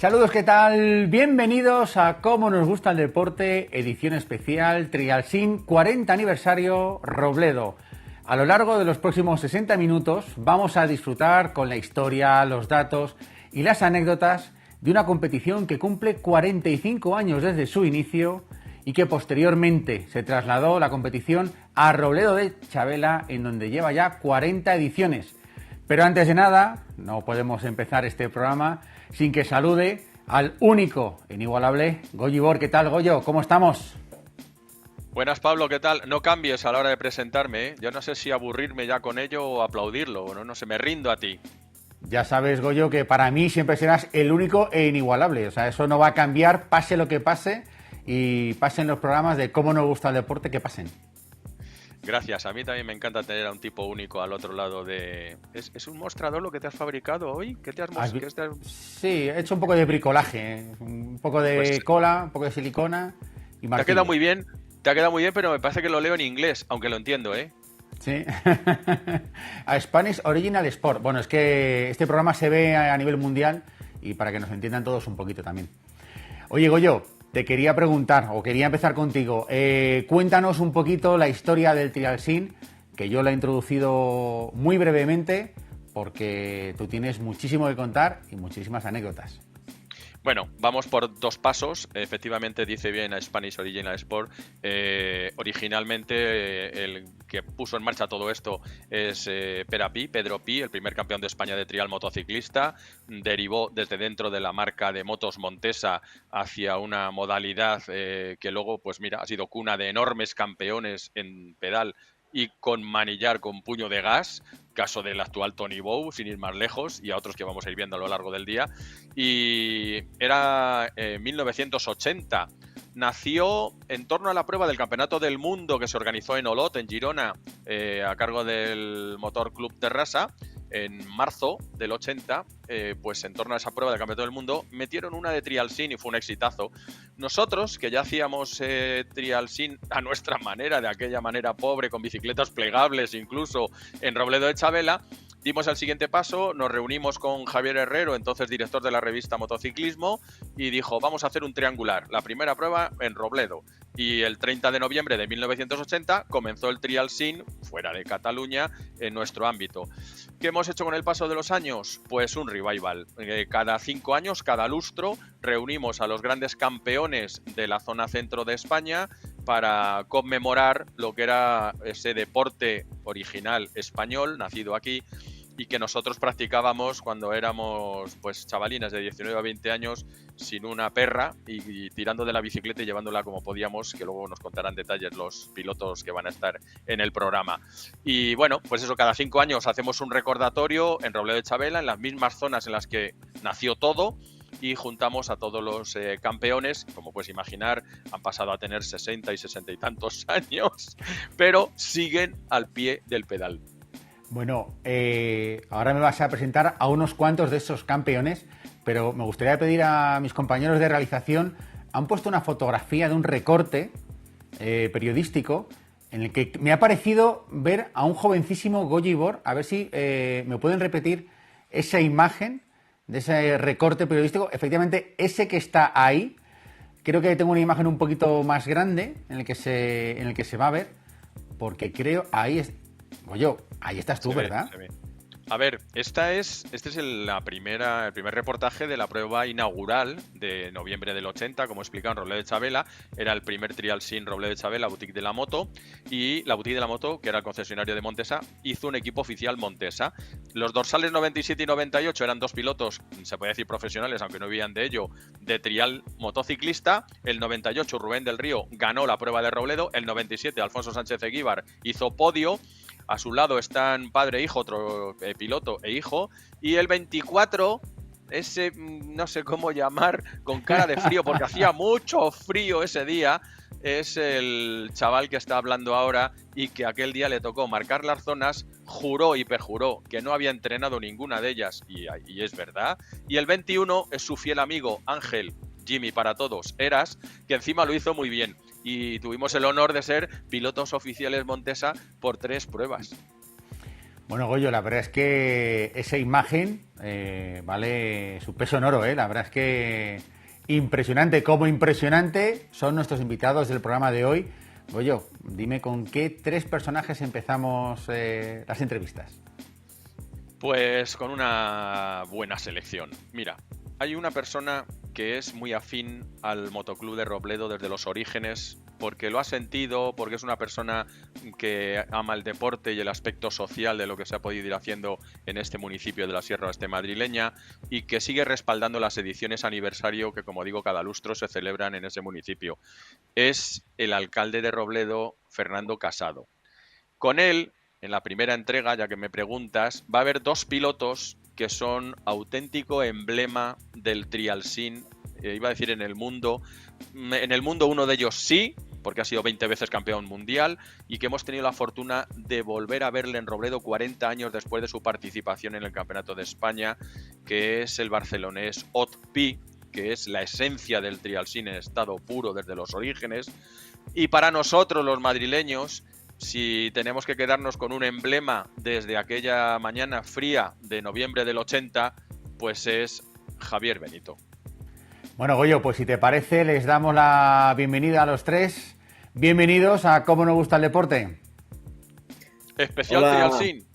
Saludos, ¿qué tal? Bienvenidos a Cómo nos gusta el deporte, edición especial Trialsin 40 aniversario Robledo. A lo largo de los próximos 60 minutos vamos a disfrutar con la historia, los datos y las anécdotas de una competición que cumple 45 años desde su inicio y que posteriormente se trasladó la competición a Robledo de Chavela, en donde lleva ya 40 ediciones. Pero antes de nada, no podemos empezar este programa sin que salude al único, inigualable, Goyi Bor. ¿Qué tal, Goyo? ¿Cómo estamos? Buenas, Pablo, ¿qué tal? No cambies a la hora de presentarme, ¿eh? Yo no sé si aburrirme ya con ello o aplaudirlo, no sé, me rindo a ti. Ya sabes, Goyo, que para mí siempre serás el único e inigualable. O sea, eso no va a cambiar, pase lo que pase, y pasen los programas de Cómo nos gusta el deporte, que pasen. Gracias, a mí también me encanta tener a un tipo único al otro lado de... ¿Es un mostrador lo que te has fabricado hoy? ¿Qué te has mostrado? Sí, he hecho un poco de bricolaje, ¿eh? Un poco de cola, un poco de silicona y martillo. Te ha quedado muy bien, pero me parece que lo leo en inglés, aunque lo entiendo, ¿eh? Sí. A Spanish Original Sport. Bueno, es que este programa se ve a nivel mundial y para que nos entiendan todos un poquito también. Oye, Goyo, te quería preguntar, o quería empezar contigo. Cuéntanos un poquito la historia del Trialsin, que yo la he introducido muy brevemente, porque tú tienes muchísimo que contar y muchísimas anécdotas. Bueno, vamos por dos pasos. Efectivamente, dice bien a Spanish Original Sport. Originalmente, el que puso en marcha todo esto es Pedro Pi, el primer campeón de España de trial motociclista. Derivó desde dentro de la marca de motos Montesa hacia una modalidad que luego, pues mira, ha sido cuna de enormes campeones en pedal y con manillar con puño de gas, caso del actual Tony Bow, sin ir más lejos, y a otros que vamos a ir viendo a lo largo del día. Y era 1980. Nació en torno a la prueba del Campeonato del Mundo que se organizó en Olot, en Girona, a cargo del Motor Club Terrassa. En marzo del 80, pues en torno a esa prueba del Campeonato del Mundo, metieron una de Trialsin y fue un exitazo. Nosotros, que ya hacíamos Trialsin a nuestra manera, de aquella manera pobre, con bicicletas plegables incluso, en Robledo de Chavela, dimos el siguiente paso, nos reunimos con Javier Herrero, entonces director de la revista Motociclismo, y dijo, vamos a hacer un triangular, la primera prueba en Robledo. Y el 30 de noviembre de 1980 comenzó el Trialsin, fuera de Cataluña, en nuestro ámbito. ¿Qué hemos hecho con el paso de los años? Pues un revival. Cada 5 años, cada lustro, reunimos a los grandes campeones de la zona centro de España para conmemorar lo que era ese deporte original español, nacido aquí, y que nosotros practicábamos cuando éramos pues chavalines de 19 a 20 años sin una perra y tirando de la bicicleta y llevándola como podíamos, que luego nos contarán detalles los pilotos que van a estar en el programa. Y bueno, pues eso, cada 5 años hacemos un recordatorio en Robledo de Chavela, en las mismas zonas en las que nació todo, y juntamos a todos los campeones. Como puedes imaginar, han pasado a tener 60 y 60 y tantos años, pero siguen al pie del pedal. Bueno, ahora me vas a presentar a unos cuantos de esos campeones, pero me gustaría pedir a mis compañeros de realización, han puesto una fotografía de un recorte periodístico en el que me ha parecido ver a un jovencísimo Goyi Bor. A ver si me pueden repetir esa imagen de ese recorte periodístico. Efectivamente, ese que está ahí, creo que tengo una imagen un poquito más grande en el que se va a ver, porque creo ahí es... Goyo, ahí estás tú, ¿verdad? Se ve. A ver, este es el primer reportaje de la prueba inaugural de noviembre del 80, como he explicado, en Robledo de Chavela. Era el primer Trialsin Robledo de Chavela, Boutique de la Moto, y la Boutique de la Moto, que era el concesionario de Montesa, hizo un equipo oficial Montesa. Los dorsales 97 y 98 eran dos pilotos, se puede decir profesionales, aunque no vivían de ello, de trial motociclista. El 98 Rubén del Río ganó la prueba de Robledo, el 97 Alfonso Sánchez Eguíbar hizo podio. A su lado están padre e hijo, otro piloto e hijo. Y el 24, ese no sé cómo llamar, con cara de frío, porque hacía mucho frío ese día, es el chaval que está hablando ahora y que aquel día le tocó marcar las zonas, juró y perjuró que no había entrenado ninguna de ellas, y es verdad. Y el 21 es su fiel amigo Ángel, Jimmy para todos, Eras, que encima lo hizo muy bien. Y tuvimos el honor de ser pilotos oficiales Montesa por 3 pruebas. Bueno, Goyo, la verdad es que esa imagen vale su peso en oro, ¿eh? La verdad es que impresionante, como impresionante son nuestros invitados del programa de hoy. Goyo, dime con qué 3 personajes empezamos las entrevistas. Pues con una buena selección. Mira, hay una persona que es muy afín al Motoclub de Robledo desde los orígenes, porque lo ha sentido, porque es una persona que ama el deporte y el aspecto social de lo que se ha podido ir haciendo en este municipio de la Sierra Oeste madrileña, y que sigue respaldando las ediciones aniversario que, como digo, cada lustro se celebran en ese municipio. Es el alcalde de Robledo, Fernando Casado. Con él, en la primera entrega, ya que me preguntas, va a haber 2 pilotos que son auténtico emblema del trialsín, iba a decir en el mundo. En el mundo uno de ellos sí, porque ha sido 20 veces campeón mundial, y que hemos tenido la fortuna de volver a verle en Robledo 40 años después de su participación en el Campeonato de España, que es el barcelonés Ot Pi, que es la esencia del trialsín en estado puro desde los orígenes. Y para nosotros los madrileños, si tenemos que quedarnos con un emblema desde aquella mañana fría de noviembre del 80, pues es Javier Benito. Bueno, Goyo, pues si te parece, les damos la bienvenida a los 3. Bienvenidos a Cómo nos gusta el deporte. Especial Hola. trialsín.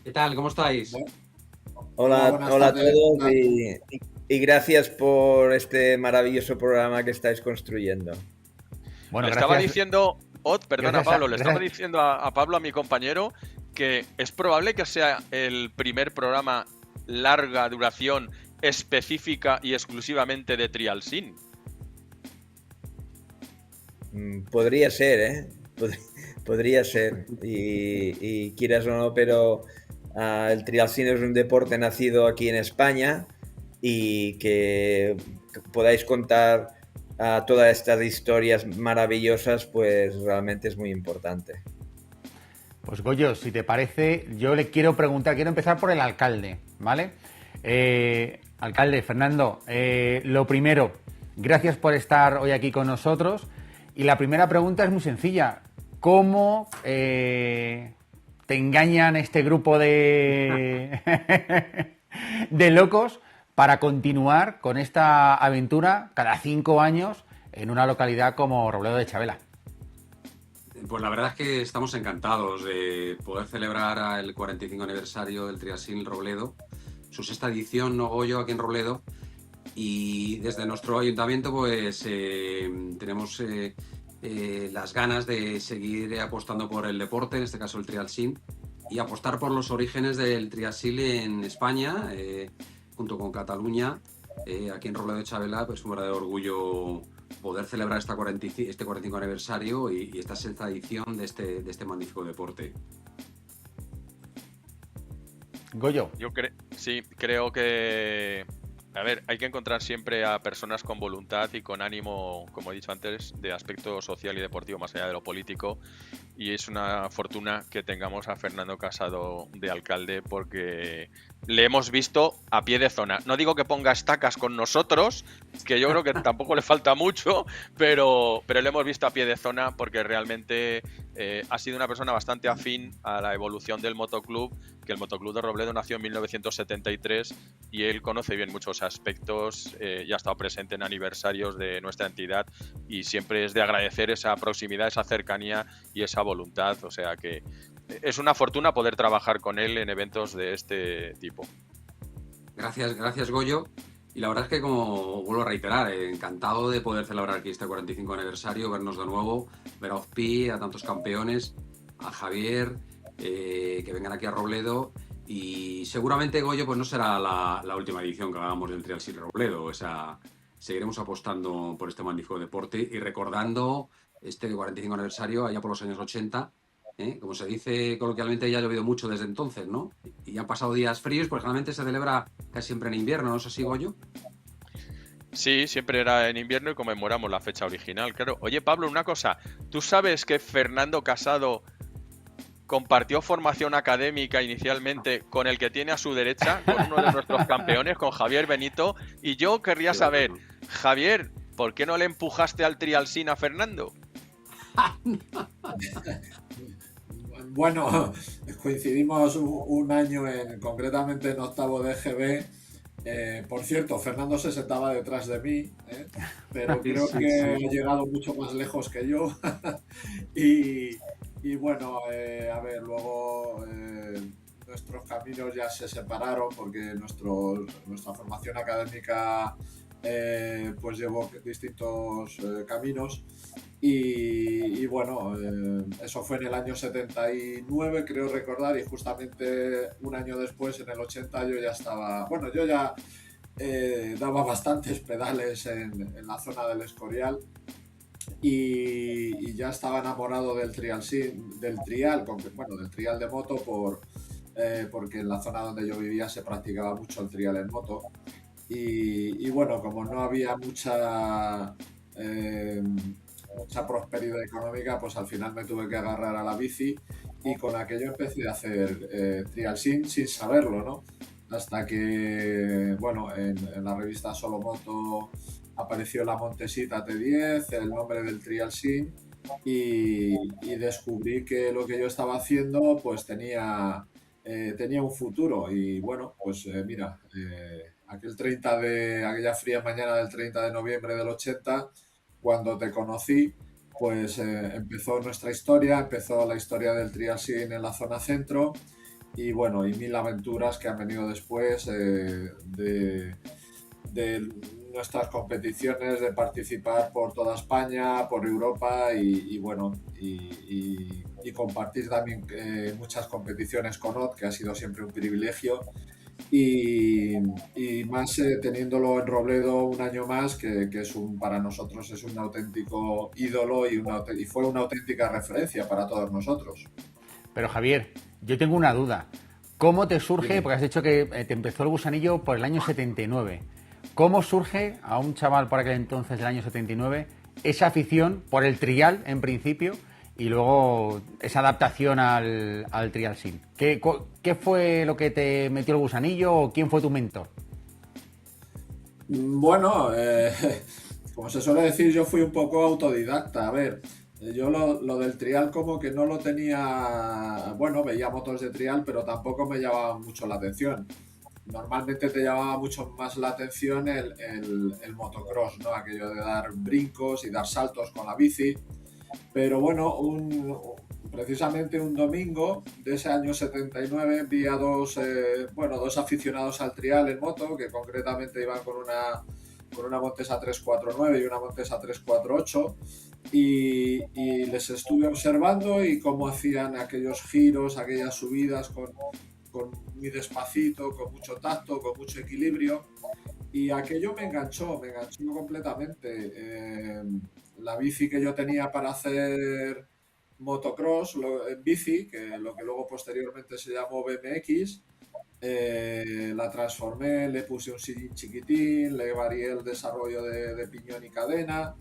¿Qué tal? ¿Cómo estáis? Hola a tardes. todos y gracias por este maravilloso programa que estáis construyendo. Bueno, Le estaba gracias. diciendo, perdona Gracias a- Pablo, le estaba gracias. diciendo a Pablo, a mi compañero, que es probable que sea el primer programa larga duración específica y exclusivamente de trialsín. Podría ser, ¿eh? Podría ser. Y quieras o no, pero el trialsín es un deporte nacido aquí en España y que podáis contar todas estas historias maravillosas, pues realmente es muy importante. Pues Goyo, si te parece, yo le quiero preguntar, quiero empezar por el alcalde, ¿vale? Alcalde, Fernando, lo primero, gracias por estar hoy aquí con nosotros. Y la primera pregunta es muy sencilla. ¿Cómo te engañan este grupo de, de locos para continuar con esta aventura cada 5 años en una localidad como Robledo de Chavela? Pues la verdad es que estamos encantados de poder celebrar el 45 aniversario del Trialsín Robledo, su 6ª edición, ¿no, Goyo?, aquí en Robledo. Y desde nuestro ayuntamiento pues tenemos las ganas de seguir apostando por el deporte, en este caso el trialsín, y apostar por los orígenes del trialsín en España, junto con Cataluña. Aquí en Robledo de Chavela, pues un verdadero orgullo poder celebrar este 45 aniversario y esta 6ª edición de este magnífico deporte. Goyo. Yo creo que, a ver, hay que encontrar siempre a personas con voluntad y con ánimo, como he dicho antes, de aspecto social y deportivo más allá de lo político, y es una fortuna que tengamos a Fernando Casado de alcalde, porque le hemos visto a pie de zona. No digo que ponga estacas con nosotros, que yo creo que tampoco le falta mucho, pero le hemos visto a pie de zona porque realmente ha sido una persona bastante afín a la evolución del motoclub, que el Motoclub de Robledo nació en 1973 y él conoce bien muchos aspectos y ha estado presente en aniversarios de nuestra entidad, y siempre es de agradecer esa proximidad, esa cercanía y esa voluntad. O sea que es una fortuna poder trabajar con él en eventos de este tipo. Gracias Goyo. Y la verdad es que, como vuelvo a reiterar, encantado de poder celebrar aquí este 45 aniversario, vernos de nuevo, ver a Ozpi, a tantos campeones, a Javier, que vengan aquí a Robledo. Y seguramente, Goyo, pues no será la última edición que hagamos del Trialsín Robledo. O sea, seguiremos apostando por este magnífico deporte y recordando este 45 aniversario allá por los años 80. Como se dice coloquialmente, ya ha llovido mucho desde entonces, ¿no? Y han pasado días fríos, pues generalmente se celebra casi siempre en invierno, ¿no es así, Goyo? Sí, siempre era en invierno y conmemoramos la fecha original, claro. Oye, Pablo, una cosa, ¿tú sabes que Fernando Casado compartió formación académica inicialmente con el que tiene a su derecha, con uno de nuestros campeones, con Javier Benito? Y yo querría saber, Javier, ¿por qué no le empujaste al trialsín a Fernando? Bueno, coincidimos un año concretamente en octavo de EGB. Por cierto, Fernando se sentaba detrás de mí, pero creo Sí, que sí. ha llegado mucho más lejos que yo. y, y bueno, a ver, luego nuestros caminos ya se separaron porque nuestra formación académica pues llevó distintos caminos. Y bueno, eso fue en el año 79, creo recordar, y justamente un año después, en el 80, yo ya estaba, bueno, yo ya daba bastantes pedales en la zona del Escorial y ya estaba enamorado del trial, sí, bueno, del trial de moto porque en la zona donde yo vivía se practicaba mucho el trial en moto. Y bueno, como no había mucha prosperidad económica, pues al final me tuve que agarrar a la bici y con aquello empecé a hacer trial sin saberlo, ¿no? Hasta que, bueno, en la revista Solo Moto apareció la Montesita T10, el nombre del trial sin y descubrí que lo que yo estaba haciendo pues tenía un futuro y bueno, pues mira, aquella fría mañana del 30 de noviembre del 80, cuando te conocí, pues empezó nuestra historia, empezó la historia del triatlón en la zona centro y bueno, y mil aventuras que han venido después de nuestras competiciones, de participar por toda España, por Europa y bueno, y compartir también muchas competiciones con OT, que ha sido siempre un privilegio. Y más teniéndolo en Robledo un año más, que para nosotros es un auténtico ídolo y fue una auténtica referencia para todos nosotros. Pero Javier, yo tengo una duda. ¿Cómo te surge, Dime. porque has dicho que te empezó el gusanillo por el año 79, cómo surge a un chaval por aquel entonces del año 79 esa afición por el trial en principio y luego esa adaptación al trial sim? ¿Qué fue lo que te metió el gusanillo o quién fue tu mentor? Bueno, como se suele decir, yo fui un poco autodidacta. A ver, yo lo del trial como que no lo tenía, bueno, veía motos de trial, pero tampoco me llamaba mucho la atención. Normalmente te llamaba mucho más la atención el motocross, ¿no? Aquello de dar brincos y dar saltos con la bici. Pero bueno, precisamente un domingo de ese año 79 vi a dos aficionados al trial en moto, que concretamente iban con una Montesa 349 y una Montesa 348 y les estuve observando y cómo hacían aquellos giros, aquellas subidas con muy despacito, con mucho tacto, con mucho equilibrio y aquello me enganchó completamente. La bici que yo tenía para hacer motocross en bici, que lo que luego posteriormente se llamó BMX, la transformé, le puse un sillín chiquitín, le varié el desarrollo de piñón y cadena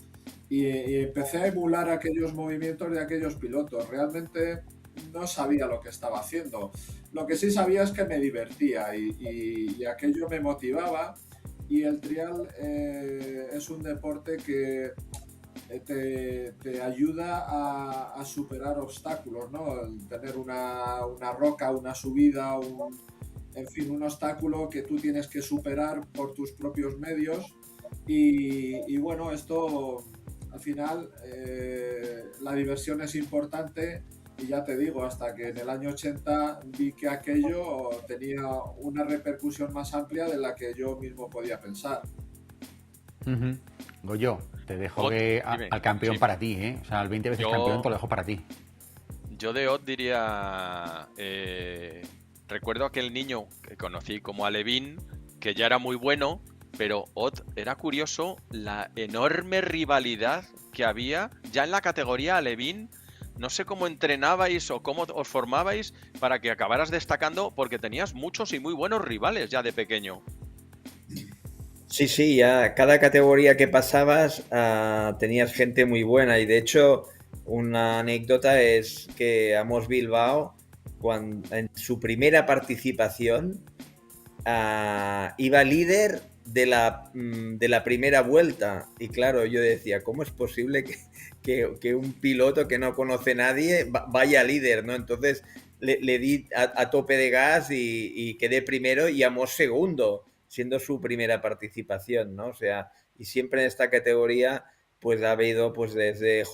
y empecé a emular aquellos movimientos de aquellos pilotos. Realmente no sabía lo que estaba haciendo. Lo que sí sabía es que me divertía y aquello me motivaba y el trial es un deporte que te ayuda a superar obstáculos, ¿no? El tener una roca, una subida, en fin, un obstáculo que tú tienes que superar por tus propios medios y bueno, esto al final la diversión es importante y ya te digo, hasta que en el año 80 vi que aquello tenía una repercusión más amplia de la que yo mismo podía pensar. Goyo, te dejo Ot, que dime. al campeón Sí. para ti, ¿eh? O sea, al 20 veces Yo- campeón te lo dejo para ti. Yo de Odd diría. Recuerdo aquel niño que conocí como Alevín, que ya era muy bueno, pero Odd era curioso la enorme rivalidad que había ya en la categoría Alevín. No sé cómo entrenabais o cómo os formabais para que acabaras destacando, porque tenías muchos y muy buenos rivales ya de pequeño. Sí, ya cada categoría que pasabas tenías gente muy buena y de hecho una anécdota es que Amos Bilbao en su primera participación iba líder de la primera vuelta. Y claro, yo decía, ¿cómo es posible que un piloto que no conoce nadie vaya líder, ¿no? Entonces le di a tope de gas y quedé primero y Amos segundo, siendo su primera participación, ¿no? O sea, y siempre en esta categoría pues ha habido pues desde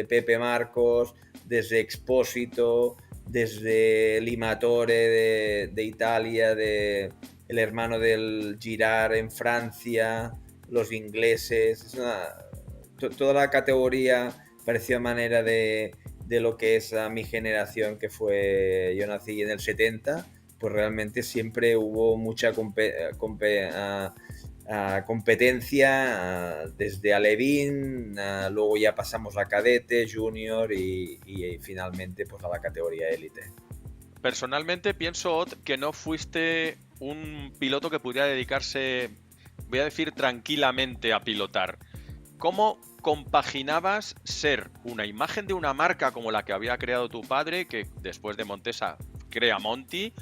Pepe Marcos, desde Expósito, desde Limatore de Italia, el hermano del Girard en Francia, los ingleses, toda la categoría parecía manera de lo que es a mi generación, que fue, yo nací en el 70, pues realmente siempre hubo mucha competencia desde Alevín, luego ya pasamos a cadete, junior y finalmente pues a la categoría élite. Personalmente pienso, Ot, que no fuiste un piloto que pudiera dedicarse, voy a decir, tranquilamente a pilotar. ¿Cómo compaginabas ser una imagen de una marca como la que había creado tu padre, que después de Montesa crea Monty?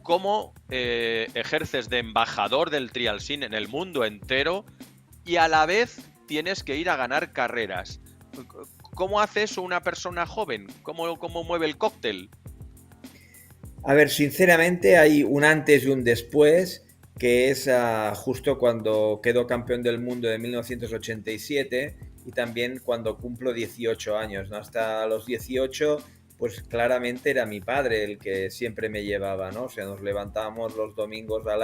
¿Cómo ejerces de embajador del Trial Sin en el mundo entero y a la vez tienes que ir a ganar carreras? ¿Cómo hace eso una persona joven? ¿Cómo mueve el cóctel? A ver, sinceramente hay un antes y un después, que es justo cuando quedo campeón del mundo de 1987 y también cuando cumplo 18 años, ¿no? Hasta los 18, pues claramente era mi padre el que siempre me llevaba, ¿no? O sea, nos levantábamos los domingos a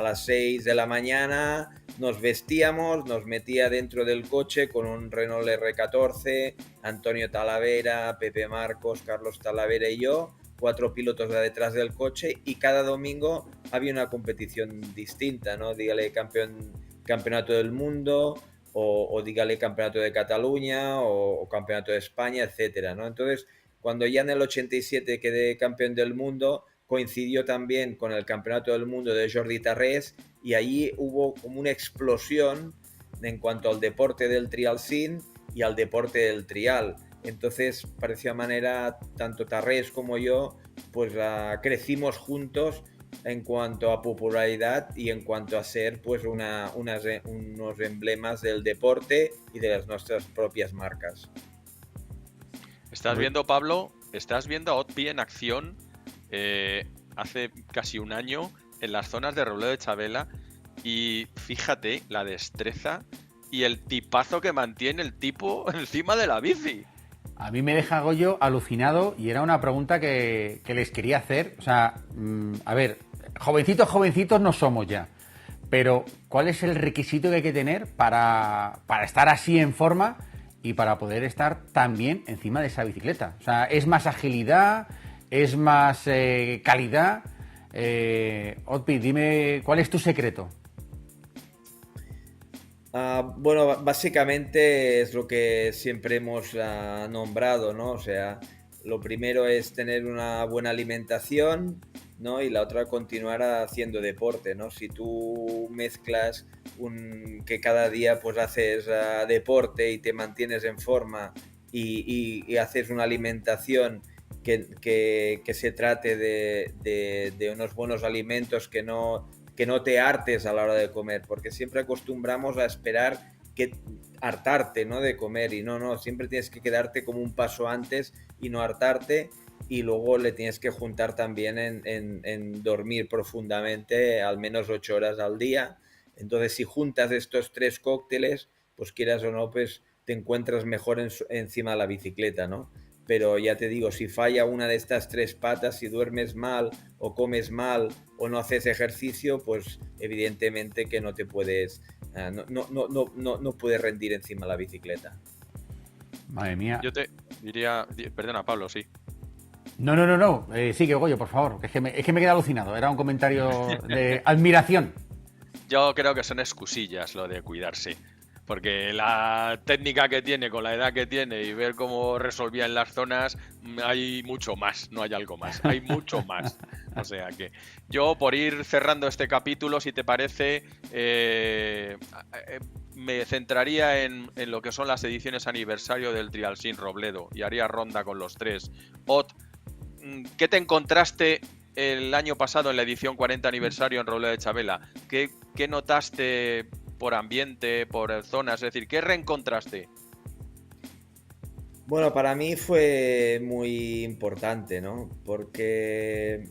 las 6 de la mañana, nos vestíamos, nos metía dentro del coche con un Renault R14, Antonio Talavera, Pepe Marcos, Carlos Talavera y yo, 4 pilotos detrás del coche, y cada domingo había una competición distinta, ¿no? Dígale campeonato del mundo o dígale campeonato de Cataluña o campeonato de España, etcétera, ¿no? Entonces, cuando ya en el 87 quedé campeón del mundo, coincidió también con el campeonato del mundo de Jordi Tarrés y allí hubo como una explosión en cuanto al deporte del trial sin y al deporte del trial. Entonces, parecía manera, tanto Tarrés como yo, pues crecimos juntos en cuanto a popularidad y en cuanto a ser pues unos emblemas del deporte y de las nuestras propias marcas. ¿Estás viendo, Pablo? ¿Estás viendo a Otpi en acción hace casi un año en las zonas de Robledo de Chavela? Y fíjate la destreza y el tipazo que mantiene el tipo encima de la bici. A mí me deja Goyo alucinado y era una pregunta que les quería hacer. O sea, a ver, jovencitos no somos ya, pero ¿cuál es el requisito que hay que tener para estar así en forma y para poder estar también encima de esa bicicleta? O sea, ¿es más agilidad? ¿Es más calidad? Otpi, dime, ¿cuál es tu secreto? Bueno, básicamente es lo que siempre hemos nombrado, ¿no? O sea, lo primero es tener una buena alimentación, ¿no? Y la otra, continuar haciendo deporte, ¿no? Si tú mezclas que cada día pues haces deporte y te mantienes en forma y haces una alimentación que se trate de unos buenos alimentos que no te hartes a la hora de comer, porque siempre acostumbramos a esperar hartarte, ¿no? De comer, y no, siempre tienes que quedarte como un paso antes y no hartarte, y luego le tienes que juntar también en dormir profundamente, al menos 8 horas al día. Entonces, si juntas estos 3 cócteles, pues quieras o no, pues te encuentras mejor encima de la bicicleta, ¿no? Pero ya te digo, si falla una de estas 3 patas, si duermes mal o comes mal o no haces ejercicio, pues evidentemente que no te puedes, no puedes rendir encima de la bicicleta. Madre mía. Yo te diría, perdona Pablo, sí. No. Sigue, Goyo, por favor. Es que me quedé alucinado. Era un comentario de admiración. Yo creo que son excusillas lo de cuidarse. Porque la técnica que tiene con la edad que tiene y ver cómo resolvía en las zonas, hay mucho más, no hay algo más, hay mucho más. O sea que yo, por ir cerrando este capítulo, si te parece, me centraría en lo que son las ediciones aniversario del Trial Sin Robledo y haría ronda con los 3. Ot, ¿qué te encontraste el año pasado en la edición 40 aniversario en Robledo de Chabela? ¿Qué notaste por ambiente, por zonas? Es decir, ¿qué reencontraste? Bueno, para mí fue muy importante, ¿no? Porque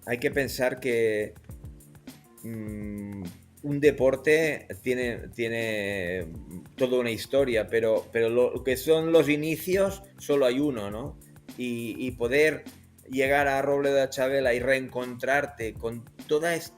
hay que pensar que un deporte tiene toda una historia, pero lo que son los inicios solo hay uno, ¿no? Y poder llegar a Robledo de Chabela y reencontrarte con todo este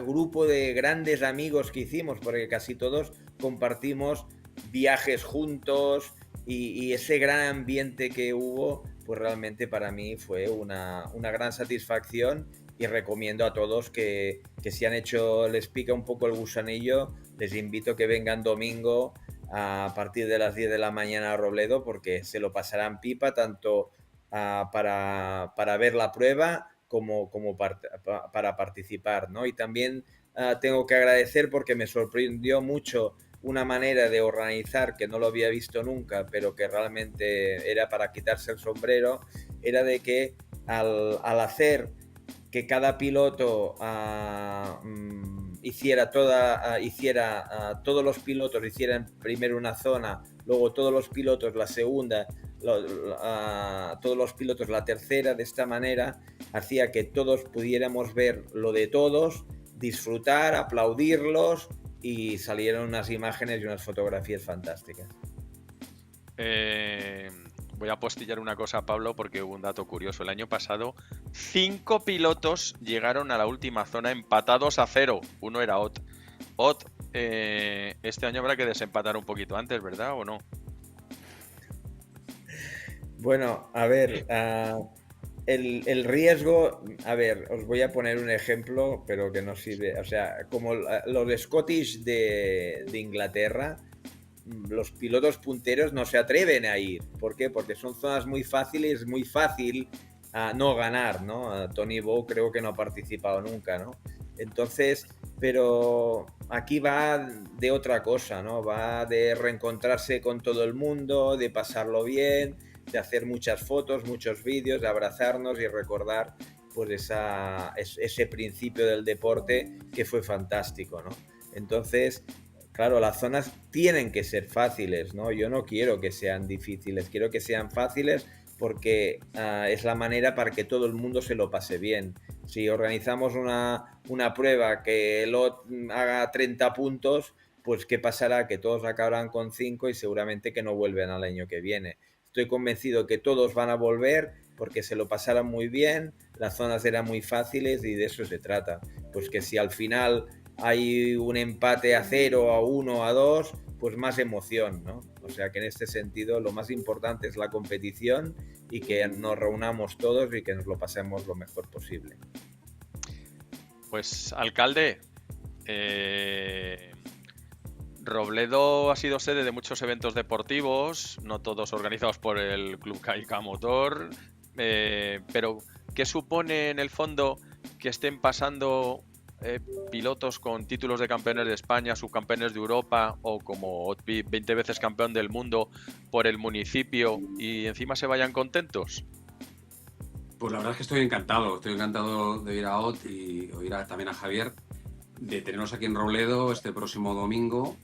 grupo de grandes amigos que hicimos, porque casi todos compartimos viajes juntos y ese gran ambiente que hubo, pues realmente para mí fue una gran satisfacción. Y recomiendo a todos que si han hecho, les pica un poco el gusanillo, les invito a que vengan domingo a partir de las 10 de la mañana a Robledo, porque se lo pasarán pipa tanto para ver la prueba como para participar, ¿no? Y también tengo que agradecer porque me sorprendió mucho una manera de organizar que no lo había visto nunca, pero que realmente era para quitarse el sombrero, era de que al hacer que cada piloto todos los pilotos hicieran primero una zona, luego todos los pilotos la segunda, todos los pilotos la tercera. De esta manera hacía que todos pudiéramos ver lo de todos, disfrutar, aplaudirlos, y salieron unas imágenes y unas fotografías fantásticas. Voy a apostillar una cosa, Pablo, porque hubo un dato curioso. El año pasado, 5 pilotos llegaron a la última zona empatados a 0. Uno era Ott. Ott, este año habrá que desempatar un poquito antes, ¿verdad? ¿O no? Bueno, a ver, el riesgo, a ver, os voy a poner un ejemplo, pero que no sirve. O sea, como los Scottish de Inglaterra, los pilotos punteros no se atreven a ir. ¿Por qué? Porque son zonas muy fáciles, muy fácil no ganar, ¿no? Tony Bow creo que no ha participado nunca, ¿no? Entonces, pero aquí va de otra cosa, ¿no? Va de reencontrarse con todo el mundo, de pasarlo bien, de hacer muchas fotos, muchos vídeos, de abrazarnos y recordar pues ese principio del deporte que fue fantástico, ¿no? Entonces, claro, las zonas tienen que ser fáciles, ¿no? Yo no quiero que sean difíciles, quiero que sean fáciles porque es la manera para que todo el mundo se lo pase bien. Si organizamos una prueba que Lot haga 30 puntos, pues ¿qué pasará? Que todos acabarán con 5 y seguramente que no vuelven al año que viene. Estoy convencido que todos van a volver porque se lo pasaran muy bien, las zonas eran muy fáciles y de eso se trata. Pues que si al final hay un empate a 0, a 1, a 2, pues más emoción, ¿no? O sea que en este sentido lo más importante es la competición y que nos reunamos todos y que nos lo pasemos lo mejor posible. Pues, alcalde, Robledo ha sido sede de muchos eventos deportivos, no todos organizados por el Club Caica Motor, pero ¿qué supone en el fondo que estén pasando pilotos con títulos de campeones de España, subcampeones de Europa o como 20 veces campeón del mundo por el municipio y encima se vayan contentos? Pues la verdad es que estoy encantado de ir a Ott y oír también a Javier, de tenernos aquí en Robledo este próximo domingo.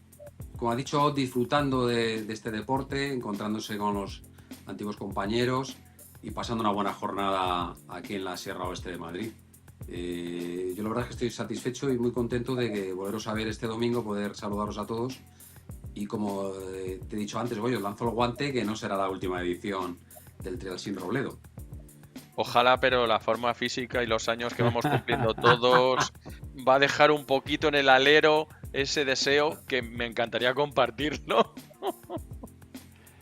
Como ha dicho Ott, disfrutando de este deporte, encontrándose con los antiguos compañeros y pasando una buena jornada aquí en la Sierra Oeste de Madrid. Yo la verdad es que estoy satisfecho y muy contento de que volveros a ver este domingo, poder saludaros a todos y como te he dicho antes, os lanzo el guante que no será la última edición del Trial Sin Robledo. Ojalá, pero la forma física y los años que vamos cumpliendo todos va a dejar un poquito en el alero ese deseo que me encantaría compartirlo.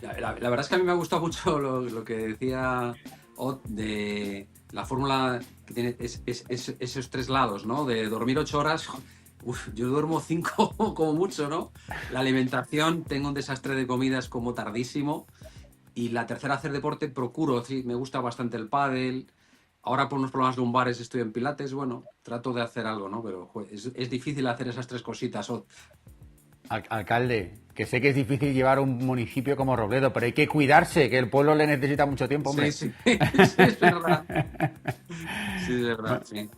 La verdad es que a mí me ha gustado mucho lo que decía Ott de la fórmula que tiene esos 3 lados, ¿no? De dormir 8 horas, yo duermo 5 como mucho, ¿no? La alimentación, tengo un desastre de comidas como tardísimo. Y la tercera, hacer deporte, procuro, sí, me gusta bastante el pádel. Ahora por unos problemas lumbares estoy en pilates, bueno, trato de hacer algo, ¿no? Pero es difícil hacer esas 3 cositas. Alcalde, que sé que es difícil llevar un municipio como Robledo, pero hay que cuidarse, que el pueblo le necesita mucho tiempo, hombre. Sí, es verdad. Sí, de verdad, sí.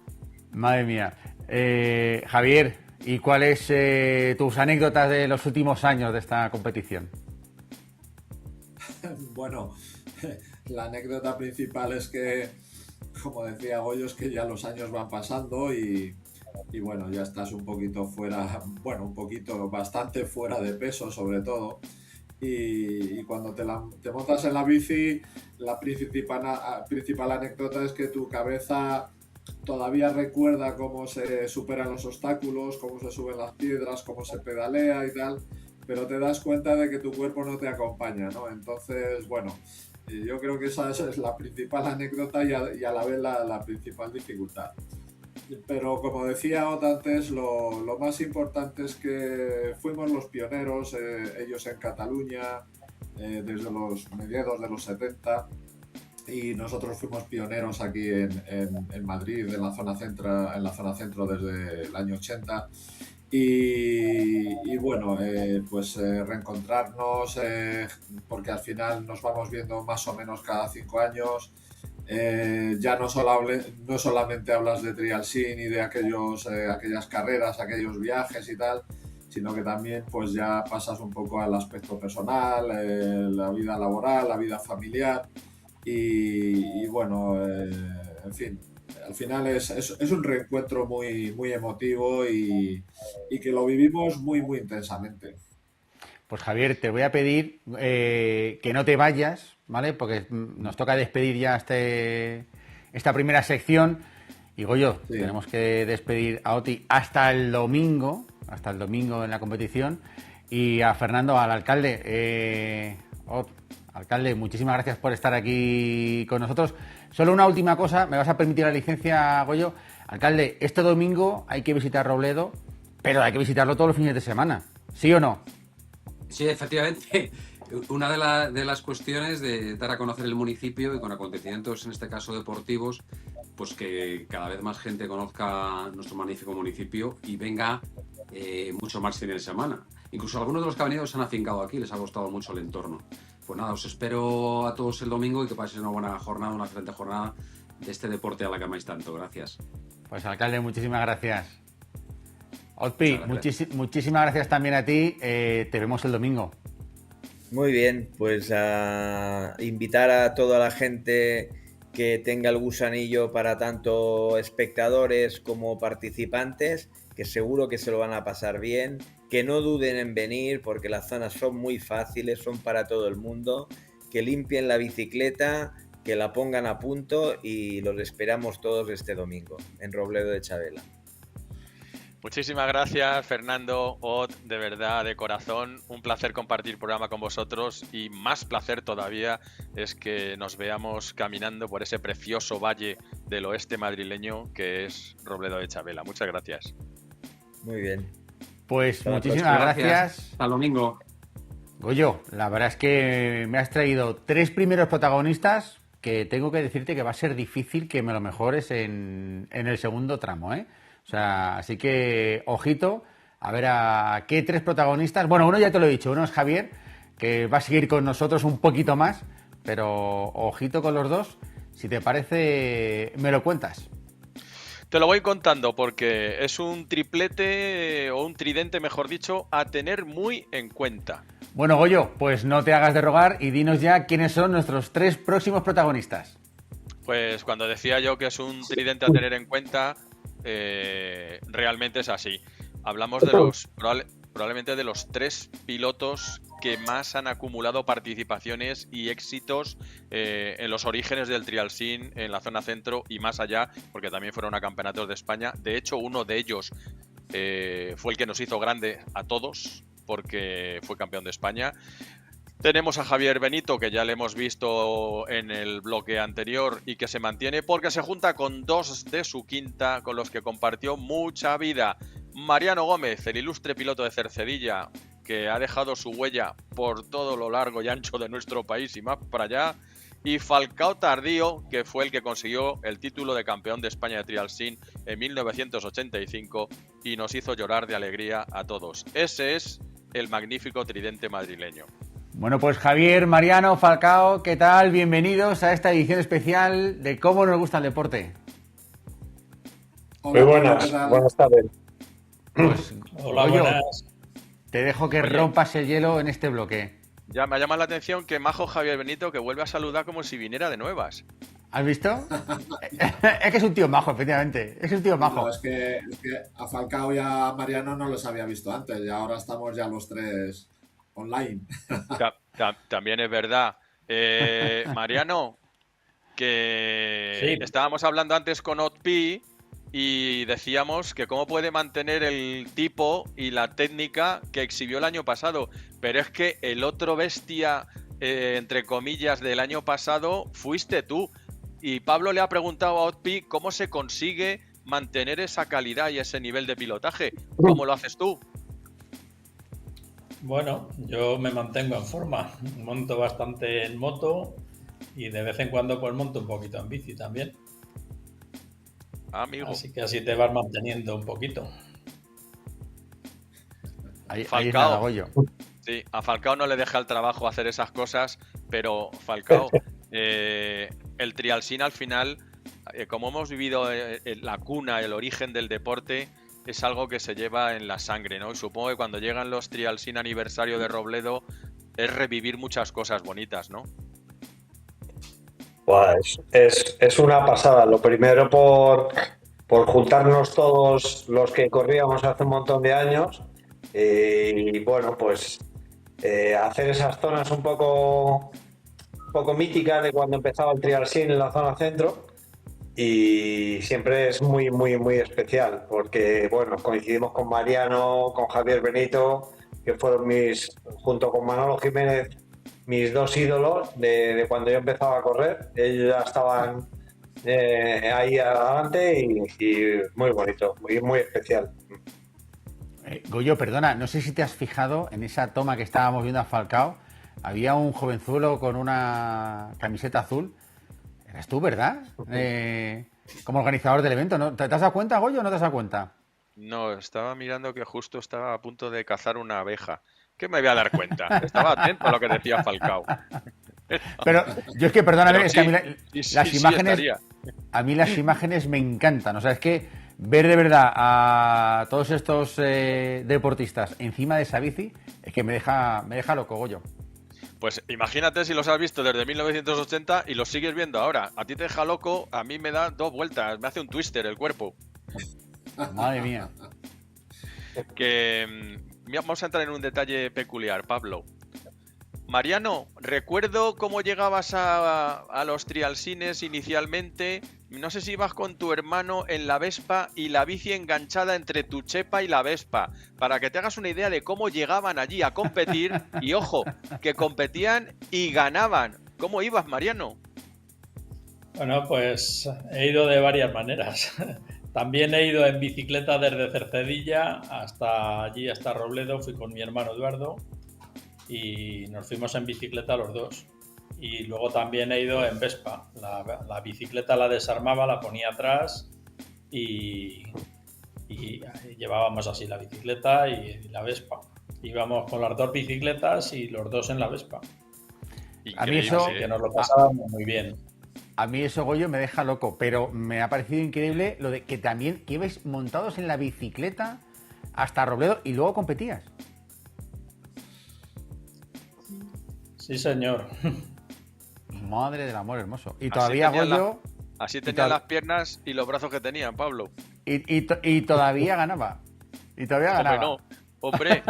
Madre mía. Javier, ¿y cuáles tus anécdotas de los últimos años de esta competición? Bueno, la anécdota principal es que, como decía Goyo, es que ya los años van pasando y bueno, ya estás un poquito fuera, bueno, un poquito, bastante fuera de peso sobre todo. Y cuando te montas en la bici, la principal anécdota es que tu cabeza todavía recuerda cómo se superan los obstáculos, cómo se suben las piedras, cómo se pedalea y tal, pero te das cuenta de que tu cuerpo no te acompaña, ¿no? Entonces, bueno, yo creo que esa es la principal anécdota y a la vez la principal dificultad. Pero como decía Ot antes, lo más importante es que fuimos los pioneros, ellos en Cataluña, desde los mediados de los 70, y nosotros fuimos pioneros aquí en Madrid, en la zona centro desde el año 80. Y bueno, pues reencontrarnos, porque al final nos vamos viendo más o menos cada 5 años. Ya no solamente hablas de trialsín y de aquellas carreras, aquellos viajes y tal, sino que también pues ya pasas un poco al aspecto personal, la vida laboral, la vida familiar y bueno, en fin, al final es un reencuentro muy emotivo y que lo vivimos muy intensamente. Pues Javier, te voy a pedir que no te vayas, ¿vale? Porque nos toca despedir ya esta primera sección. Y Goyo, Sí. tenemos que despedir a Oti hasta el domingo en la competición. Y a Fernando, al alcalde. Alcalde, muchísimas gracias por estar aquí con nosotros. Solo una última cosa, me vas a permitir la licencia, Goyo. Alcalde, este domingo hay que visitar Robledo, pero hay que visitarlo todos los fines de semana. ¿Sí o no? Sí, efectivamente. Una de las cuestiones de dar a conocer el municipio y con acontecimientos, en este caso deportivos, pues que cada vez más gente conozca nuestro magnífico municipio y venga mucho más fines de semana. Incluso algunos de los que han venido se han afincado aquí, les ha gustado mucho el entorno. Pues nada, os espero a todos el domingo y que paséis una buena jornada, una excelente jornada de este deporte a la que amáis tanto. Gracias. Pues alcalde, muchísimas gracias. Otpi, Gracias. muchísimas gracias también a ti. Te vemos el domingo. Muy bien, pues a invitar a toda la gente que tenga el gusanillo para tanto espectadores como participantes, que seguro que se lo van a pasar bien, que no duden en venir porque las zonas son muy fáciles, son para todo el mundo, que limpien la bicicleta, que la pongan a punto y los esperamos todos este domingo en Robledo de Chavela. Muchísimas gracias, Fernando, Ot, de verdad, de corazón, un placer compartir programa con vosotros y más placer todavía es que nos veamos caminando por ese precioso valle del oeste madrileño que es Robledo de Chavela. Muchas gracias. Muy bien. Pues Hasta la muchísimas próxima. gracias. Hasta el domingo. Goyo, la verdad es que me has traído 3 primeros protagonistas que tengo que decirte que va a ser difícil que me lo mejores en el segundo tramo, ¿eh? O sea, así que, ojito, a ver a qué 3 protagonistas. Bueno, uno ya te lo he dicho, uno es Javier, que va a seguir con nosotros un poquito más, pero ojito con los dos. Si te parece, me lo cuentas. Te lo voy contando porque es un triplete o un tridente, mejor dicho, a tener muy en cuenta. Bueno, Goyo, pues no te hagas de rogar y dinos ya quiénes son nuestros 3 próximos protagonistas. Pues cuando decía yo que es un tridente a tener en cuenta, realmente es así. Hablamos de probablemente de los 3 pilotos que más han acumulado participaciones y éxitos en los orígenes del trialsín en la zona centro y más allá, porque también fueron a campeonatos de España. De hecho, uno de ellos fue el que nos hizo grande a todos, porque fue campeón de España. Tenemos a Javier Benito, que ya le hemos visto en el bloque anterior y que se mantiene porque se junta con 2 de su quinta con los que compartió mucha vida. Mariano Gómez, el ilustre piloto de Cercedilla, que ha dejado su huella por todo lo largo y ancho de nuestro país y más para allá. Y Falcao Tardío, que fue el que consiguió el título de campeón de España de trialsín en 1985 y nos hizo llorar de alegría a todos. Ese es el magnífico tridente madrileño. Bueno, pues Javier, Mariano, Falcao, ¿qué tal? Bienvenidos a esta edición especial de Cómo nos gusta el deporte. Hola, Muy Goyo, ¿qué buenas, tal? buenas tardes. Pues, Hola, Goyo, buenas. te dejo que Oye. rompas el hielo en este bloque. Ya me llama la atención que Majo Javier Benito que vuelve a saludar como si viniera de nuevas. ¿Has visto? Es que es un tío majo, efectivamente. Es un tío No, majo. es que a Falcao y a Mariano no los había visto antes y ahora estamos ya los tres online. También es verdad. Mariano, que Sí, estábamos hablando antes con Otpi y decíamos que cómo puede mantener el tipo y la técnica que exhibió el año pasado. Pero es que el otro bestia, entre comillas, del año pasado fuiste tú. Y Pablo le ha preguntado a Otpi cómo se consigue mantener esa calidad y ese nivel de pilotaje. ¿Cómo lo haces tú? bueno, yo me mantengo en forma. Monto bastante en moto y de vez en cuando pues monto un poquito en bici también. Amigo. Así que así te vas manteniendo un poquito. Ahí es Falcao. nada, Goyo. Sí, a Falcao no le deja el trabajo hacer esas cosas, pero Falcao, el trialsín al final, como hemos vivido la cuna, el origen del deporte, es algo que se lleva en la sangre, ¿no? Y supongo que cuando llegan los trialsín aniversario de Robledo es revivir muchas cosas bonitas, ¿no? Pues es una pasada. Lo primero por juntarnos todos los que corríamos hace un montón de años y bueno, pues hacer esas zonas un poco míticas de cuando empezaba el Trial Sin en la zona centro y siempre es muy, muy, muy especial porque bueno, coincidimos con Mariano, con Javier Benito, que fueron junto con Manolo Jiménez, mis dos ídolos de cuando yo empezaba a correr. Ellos ya estaban ahí adelante y muy bonito, muy, muy especial. Goyo, perdona, no sé si te has fijado en esa toma que estábamos viendo a Falcao. Había un jovenzuelo con una camiseta azul. Eras tú, ¿verdad? Como organizador del evento, ¿no? ¿Te has dado cuenta, Goyo, o no te has dado cuenta? No, estaba mirando que justo estaba a punto de cazar una abeja. ¿Qué me voy a dar cuenta? Estaba atento a lo que decía Falcao. Pero yo es que, perdóname, Pero es que a mí las sí imágenes, estaría. a mí las imágenes me encantan. O sea, es que ver de verdad a todos estos deportistas encima de esa bici es que me deja loco, Goyo. Pues imagínate si los has visto desde 1980 y los sigues viendo ahora. A ti te deja loco, a mí me da dos vueltas, me hace un twister el cuerpo. Madre mía. Que vamos a entrar en un detalle peculiar, Pablo. Mariano, recuerdo cómo llegabas a los trialsines inicialmente. No sé si ibas con tu hermano en la Vespa y la bici enganchada entre tu chepa y la Vespa. Para que te hagas una idea de cómo llegaban allí a competir. Y ojo, que competían y ganaban. ¿Cómo ibas, Mariano? Bueno, pues he ido de varias maneras. También he ido en bicicleta desde Cercedilla hasta allí, hasta Robledo. Fui con mi hermano Eduardo y nos fuimos en bicicleta los dos. Y luego también he ido en Vespa. La bicicleta la desarmaba, la ponía atrás y llevábamos así la bicicleta y la Vespa. Íbamos con las dos bicicletas y los dos en la Vespa. A mí Increíble, eso- Que nos lo pasábamos muy bien. A mí eso, Goyo, me deja loco, pero me ha parecido increíble lo de que también que ibais montados en la bicicleta hasta Robledo y luego competías. Sí, señor. Madre del amor hermoso. Y Así todavía, tenían Goyo, Así Y tenían tal. las piernas y los brazos que tenían, Pablo. y todavía ganaba. Y todavía Hombre, ganaba. no. Hombre,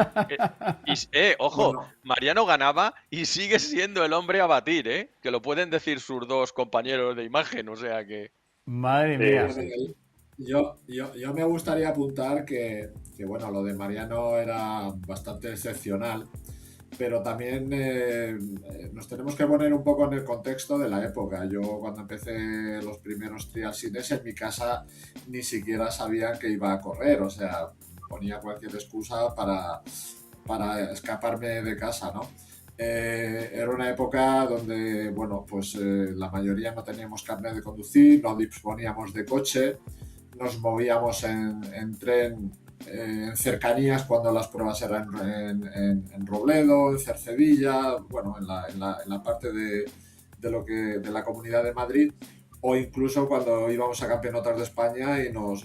ojo, Bueno. Mariano ganaba y sigue siendo el hombre a batir, ¿eh? Que lo pueden decir sus dos compañeros de imagen, o sea que... Madre mía. Bueno, yo me gustaría apuntar que, bueno, lo de Mariano era bastante excepcional, pero también nos tenemos que poner un poco en el contexto de la época. Yo cuando empecé los primeros trialsines en mi casa ni siquiera sabía que iba a correr, o sea, ponía cualquier excusa para escaparme de casa, ¿no? Era una época donde, bueno, pues la mayoría no teníamos carnet de conducir, no disponíamos de coche, nos movíamos en tren, en cercanías cuando las pruebas eran en Robledo, en Cercedilla, bueno, en la parte de la Comunidad de Madrid. o incluso cuando íbamos a campeonatos de España y nos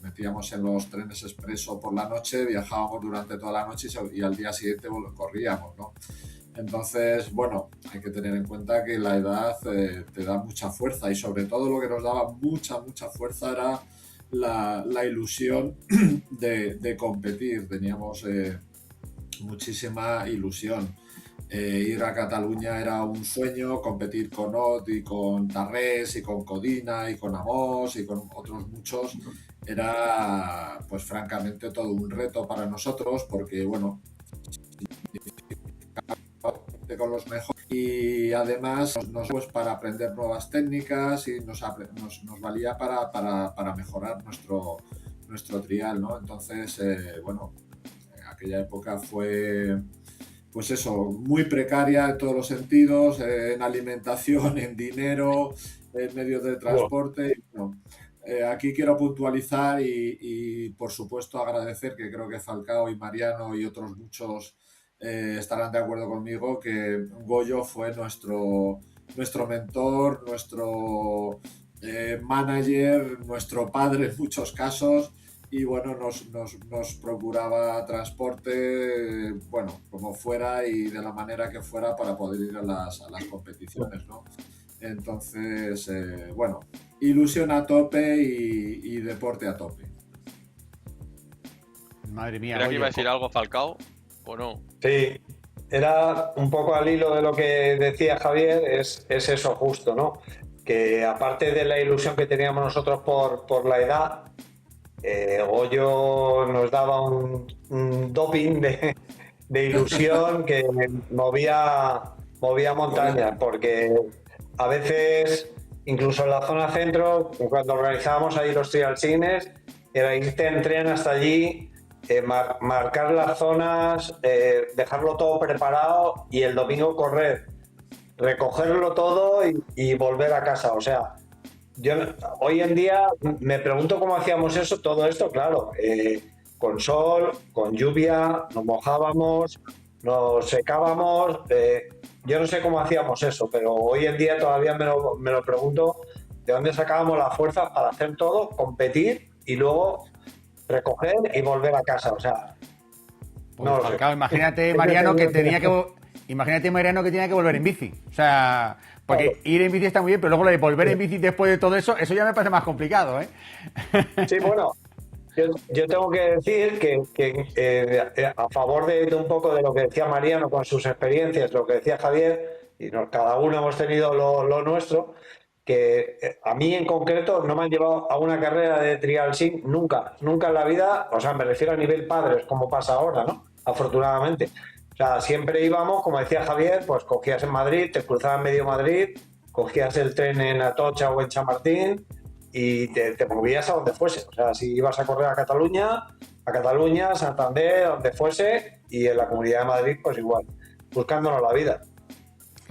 metíamos en los trenes expreso por la noche, viajábamos durante toda la noche y al día siguiente corríamos, ¿no? Entonces, bueno, hay que tener en cuenta que la edad te da mucha fuerza y sobre todo lo que nos daba mucha fuerza era la ilusión de competir. Teníamos muchísima ilusión. Ir a Cataluña era un sueño, competir con Ot y con Tarrés y con Codina y con Amos y con otros muchos era pues francamente todo un reto para nosotros porque bueno, con los mejores y además pues para aprender nuevas técnicas y nos valía para mejorar nuestro trial, ¿no? Entonces, bueno, aquella época fue pues eso, muy precaria en todos los sentidos, en alimentación, en dinero, en medios de transporte. Y, bueno, aquí quiero puntualizar y, por supuesto agradecer, que creo que Falcao y Mariano y otros muchos estarán de acuerdo conmigo, que Goyo fue nuestro mentor, nuestro manager, nuestro padre en muchos casos. Y bueno, nos procuraba transporte, bueno, como fuera y de la manera que fuera para poder ir a las competiciones, ¿no? Entonces, bueno, ilusión a tope y deporte a tope. Madre mía. ¿Era que iba a decir algo Falcao o no? Sí, era un poco al hilo de lo que decía Javier, es eso justo, ¿no? Que aparte de la ilusión que teníamos nosotros por la edad, Goyo nos daba un doping de ilusión que movía montañas, porque a veces, incluso en la zona centro, cuando organizábamos ahí los trialsines, era irte en tren hasta allí, marcar las zonas, dejarlo todo preparado y el domingo correr, recogerlo todo y volver a casa. O sea, yo hoy en día me pregunto cómo hacíamos eso, todo esto, claro, con sol, con lluvia, nos mojábamos, nos secábamos, yo no sé cómo hacíamos eso, pero hoy en día todavía me lo pregunto de dónde sacábamos la fuerza para hacer todo, competir y luego recoger y volver a casa, o sea... Pues no Falcao, imagínate Mariano que tenía que volver en bici, o sea... Porque claro, ir en bici está muy bien, pero luego lo de volver en bici después de todo eso, eso ya me parece más complicado, ¿eh? Sí, bueno, yo tengo que decir que a favor de un poco de lo que decía Mariano con sus experiencias, lo que decía Javier, y cada uno hemos tenido lo nuestro, que a mí en concreto no me han llevado a una carrera de trial sin nunca en la vida, o sea, me refiero a nivel padres, como pasa ahora, ¿no? Afortunadamente. O sea, siempre íbamos, como decía Javier, pues cogías en Madrid, te cruzabas medio Madrid, cogías el tren en Atocha o en Chamartín y te movías a donde fuese. O sea, si ibas a correr a Cataluña, Santander, donde fuese, y en la Comunidad de Madrid, pues igual, buscándonos la vida.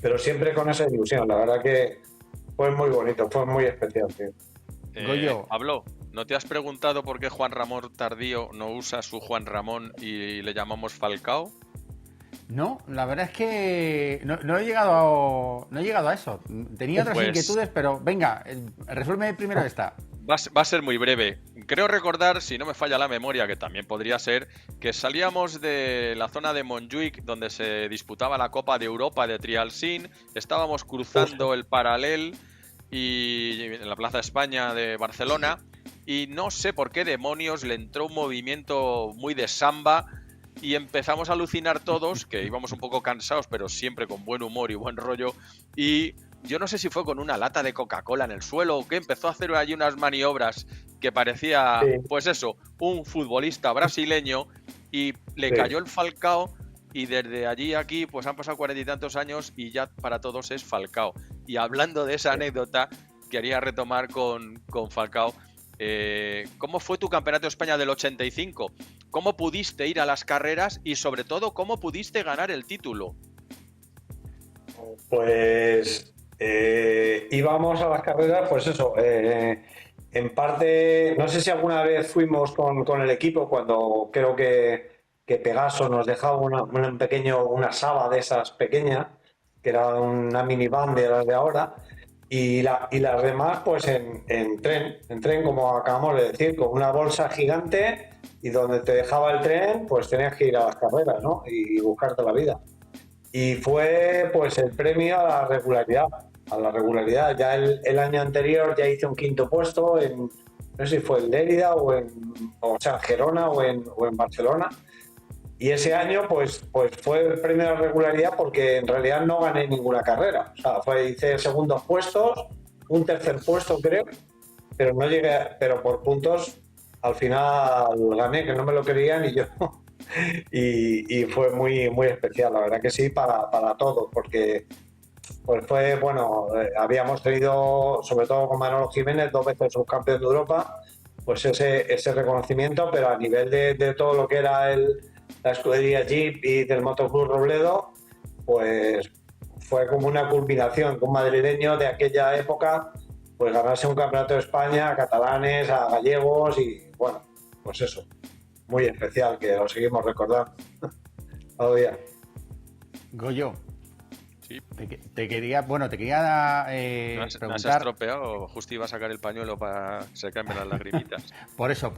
Pero siempre con esa ilusión, la verdad que fue muy bonito, fue muy especial, tío. Goyo. Pablo, ¿no te has preguntado por qué Juan Ramón Tardío no usa su Juan Ramón y le llamamos Falcao? No, la verdad es que no he llegado a eso. Tenía otras inquietudes, pero venga, resuélveme primero esta. Va a ser muy breve. Creo recordar, si no me falla la memoria, que también podría ser, que salíamos de la zona de Montjuic, donde se disputaba la Copa de Europa de Trial Sin, estábamos cruzando el Paralel y en la Plaza España de Barcelona, y no sé por qué demonios le entró un movimiento muy de samba y empezamos a alucinar todos, que íbamos un poco cansados, pero siempre con buen humor y buen rollo, y yo no sé si fue con una lata de Coca-Cola en el suelo o qué, empezó a hacer allí unas maniobras que parecía, pues eso, un futbolista brasileño, y le cayó el Falcao, y desde allí a aquí pues han pasado 40 y tantos años y ya para todos es Falcao. Y hablando de esa anécdota, quería retomar con Falcao. ¿Cómo fue tu campeonato de España del 85? ¿Cómo pudiste ir a las carreras y sobre todo cómo pudiste ganar el título? Pues íbamos a las carreras, pues eso, en parte, no sé si alguna vez fuimos con el equipo cuando creo que Pegaso nos dejaba una saba de esas pequeñas, que era una minivan de las de ahora. y las demás pues en tren, como acabamos de decir, con una bolsa gigante y donde te dejaba el tren, pues tenías que ir a las carreras, ¿no? Y buscarte la vida. Y fue pues el premio a la regularidad. Ya el año anterior ya hice un quinto puesto no sé si fue en Lérida o en Gerona o en Barcelona. Y ese año pues fue el premio a la regularidad porque en realidad no gané ninguna carrera. O sea, hice segundos puestos, un tercer puesto creo, pero no llegué, pero por puntos al final gané, que no me lo quería ni yo. Y fue muy, muy especial, la verdad que sí, para todos, porque pues fue, bueno, habíamos tenido, sobre todo con Manolo Jiménez, 2 veces subcampeón de Europa, pues ese reconocimiento, pero a nivel de todo lo que era la escudería Jeep y del Motoclub Robledo, pues fue como una culminación con un madrileño de aquella época, pues ganarse un campeonato de España a catalanes, a gallegos y bueno, pues eso, muy especial, que lo seguimos recordando todavía. Goyo, Sí. te quería ¿No has preguntar. estropeado? Justo iba a sacar el pañuelo para secarme las lagrimitas. Por eso,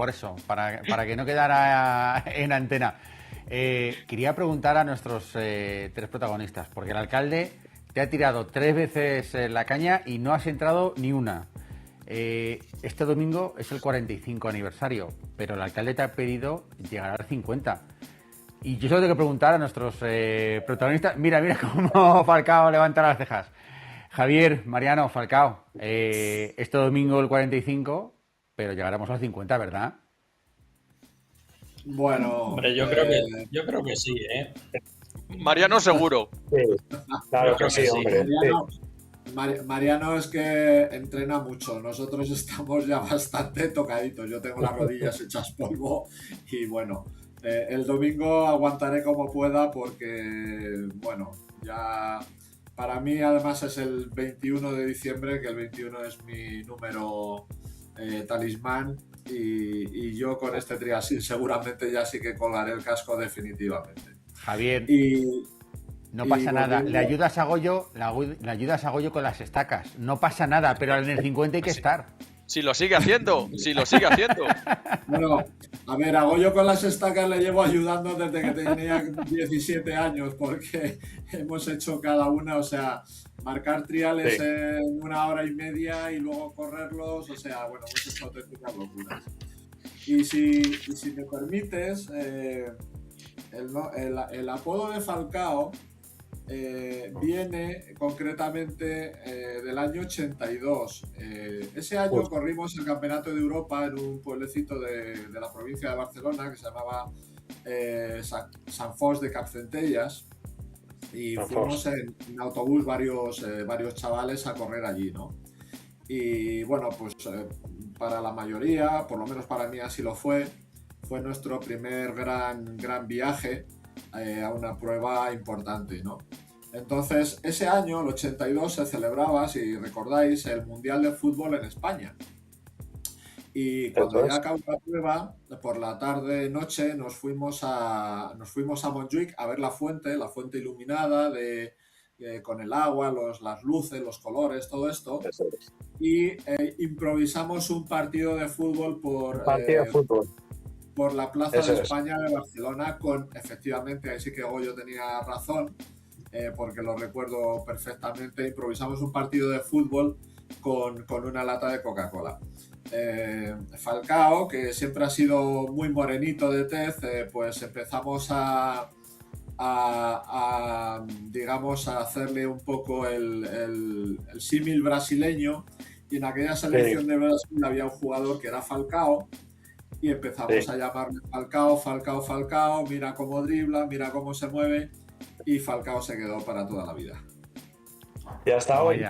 para que no quedara en antena. Quería preguntar a nuestros 3 protagonistas, porque el alcalde te ha tirado 3 veces la caña y no has entrado ni una. Este domingo es el 45 aniversario, pero el alcalde te ha pedido llegar al 50. Y yo solo tengo que preguntar a nuestros protagonistas. Mira cómo Falcao levanta las cejas. Javier, Mariano, Falcao, este domingo el 45, pero llegaremos al 50, ¿verdad? Bueno, Hombre, yo creo que sí, ¿eh? Mariano seguro. Sí, claro Yo que creo sí, que sí. hombre. Mariano es que entrena mucho, nosotros estamos ya bastante tocaditos, yo tengo las rodillas hechas polvo y bueno, el domingo aguantaré como pueda porque, bueno, ya para mí además es el 21 de diciembre, que el 21 es mi número talismán y yo con este triasil seguramente ya sí que colgaré el casco definitivamente. Javier, Y no pasa nada. volviendo- Le ayudas a Goyo con las estacas. No pasa nada, pero en el 50 hay que estar. Si lo sigue haciendo. Bueno, a ver, a Goyo con las estacas le llevo ayudando desde que tenía 17 años, porque hemos hecho cada una, o sea, marcar triales Sí. en 1 hora y media y luego correrlos, o sea, bueno, hemos hecho auténticas locuras. Y si me permites, el apodo de Falcao viene concretamente del año 82. Ese año corrimos el Campeonato de Europa en un pueblecito de la provincia de Barcelona que se llamaba Sant Fost de Campsentelles y Sant fuimos Fost. en autobús varios chavales a correr allí, ¿no? Y bueno, pues para la mayoría, por lo menos para mí así lo fue nuestro primer gran viaje a una prueba importante, ¿no? Entonces, ese año, el 82, se celebraba, si recordáis, el Mundial de Fútbol en España. Y cuando ya acabó la prueba, por la tarde-noche, nos fuimos a Montjuic a ver la fuente iluminada con el agua, las luces, los colores, todo esto. Y improvisamos un partido de fútbol por la Plaza de España de Barcelona efectivamente, ahí sí que Goyo tenía razón, porque lo recuerdo perfectamente, improvisamos un partido de fútbol con una lata de Coca-Cola. Falcao, que siempre ha sido muy morenito de tez, pues empezamos digamos, a hacerle un poco el símil brasileño, y en aquella selección de Brasil había un jugador que era Falcao, y empezamos a llamarle Falcao, mira cómo dribla, mira cómo se mueve, y Falcao se quedó para toda la vida. Y hasta hoy.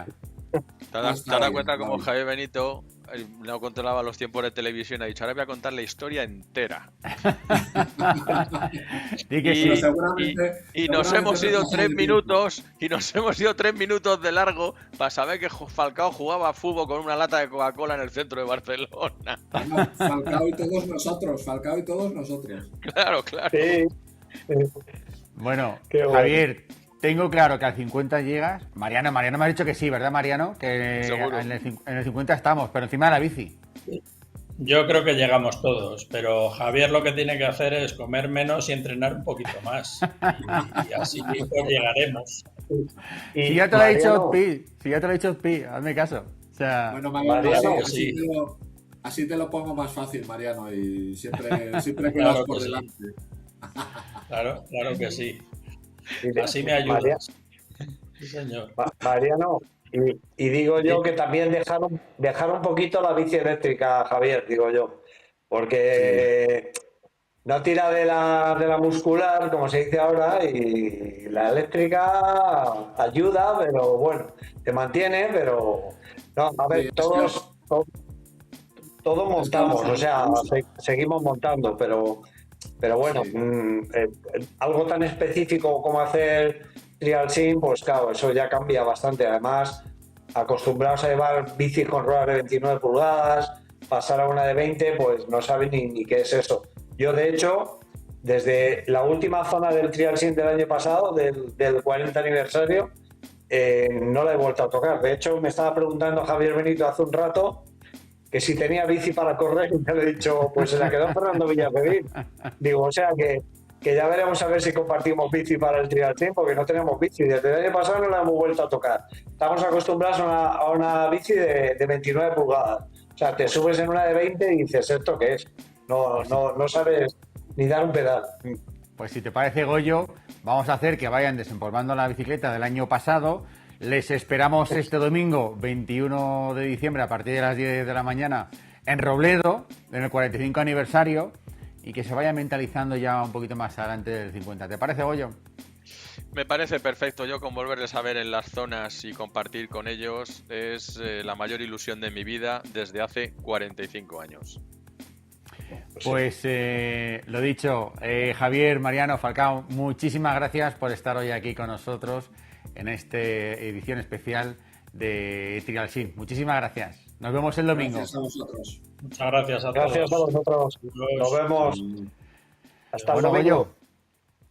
¿Te has dado cuenta como Javier Benito no controlaba los tiempos de televisión? Ha dicho, ahora voy a contar la historia entera. Y nos hemos ido 3 minutos, de largo para saber que Falcao jugaba fútbol con una lata de Coca-Cola en el centro de Barcelona. Falcao y todos nosotros. Claro. Sí. Bueno, Qué Javier, tengo claro que al 50 llegas. Mariano me ha dicho que sí, ¿verdad, Mariano? Que Seguro. en el 50 estamos, pero encima de la bici. Yo creo que llegamos todos, pero Javier lo que tiene que hacer es comer menos y entrenar un poquito más. Y así pues llegaremos. Si ya te lo he dicho Pi, hazme caso. O sea, Bueno, Mariano, Mariano, así, sí. así te lo pongo más fácil, Mariano, y siempre que Claro vas que por sí. delante. Claro que sí. Y- Así me ayudas. Sí, señor. Mariano, y digo yo que también dejar un poquito la bici eléctrica, Javier, digo yo, porque no tira de la muscular, como se dice ahora, y la eléctrica ayuda, pero bueno, te mantiene, pero no, a ver, Sí, todos montamos, que o sea, seguimos montando, pero bueno, Sí. Algo tan específico como hacer trial sim, pues claro, eso ya cambia bastante. Además, acostumbrados a llevar bicis con ruedas de 29 pulgadas, pasar a una de 20, pues no saben ni qué es eso. Yo, de hecho, desde la última zona del trial sim del año pasado, del 40 aniversario, no la he vuelto a tocar. De hecho, me estaba preguntando Javier Benito hace un rato que si tenía bici para correr, y me lo he dicho, pues se la quedó Fernando Villarreal. Digo, o sea que ya veremos a ver si compartimos bici para el trial team, porque no tenemos bici. Desde el año pasado no la hemos vuelto a tocar. Estamos acostumbrados a una bici de 29 pulgadas. O sea, te subes en una de 20 y dices, ¿esto qué es? No sabes ni dar un pedal. pues si te parece, Goyo, vamos a hacer que vayan desempolvando la bicicleta del año pasado. Les esperamos este domingo, 21 de diciembre, a partir de las 10 de la mañana, en Robledo, en el 45 aniversario, y que se vayan mentalizando ya un poquito más adelante del 50. ¿Te parece, Goyo? Me parece perfecto. Yo con volverles a ver en las zonas y compartir con ellos es la mayor ilusión de mi vida desde hace 45 años. Pues lo dicho, Javier, Mariano, Falcao, muchísimas gracias por estar hoy aquí con nosotros en esta edición especial de Trial Sim. Muchísimas gracias. Nos vemos el domingo. Gracias a vosotros. Muchas gracias a Gracias a todos. vosotros. Nos vemos. Hasta el Bueno, domingo.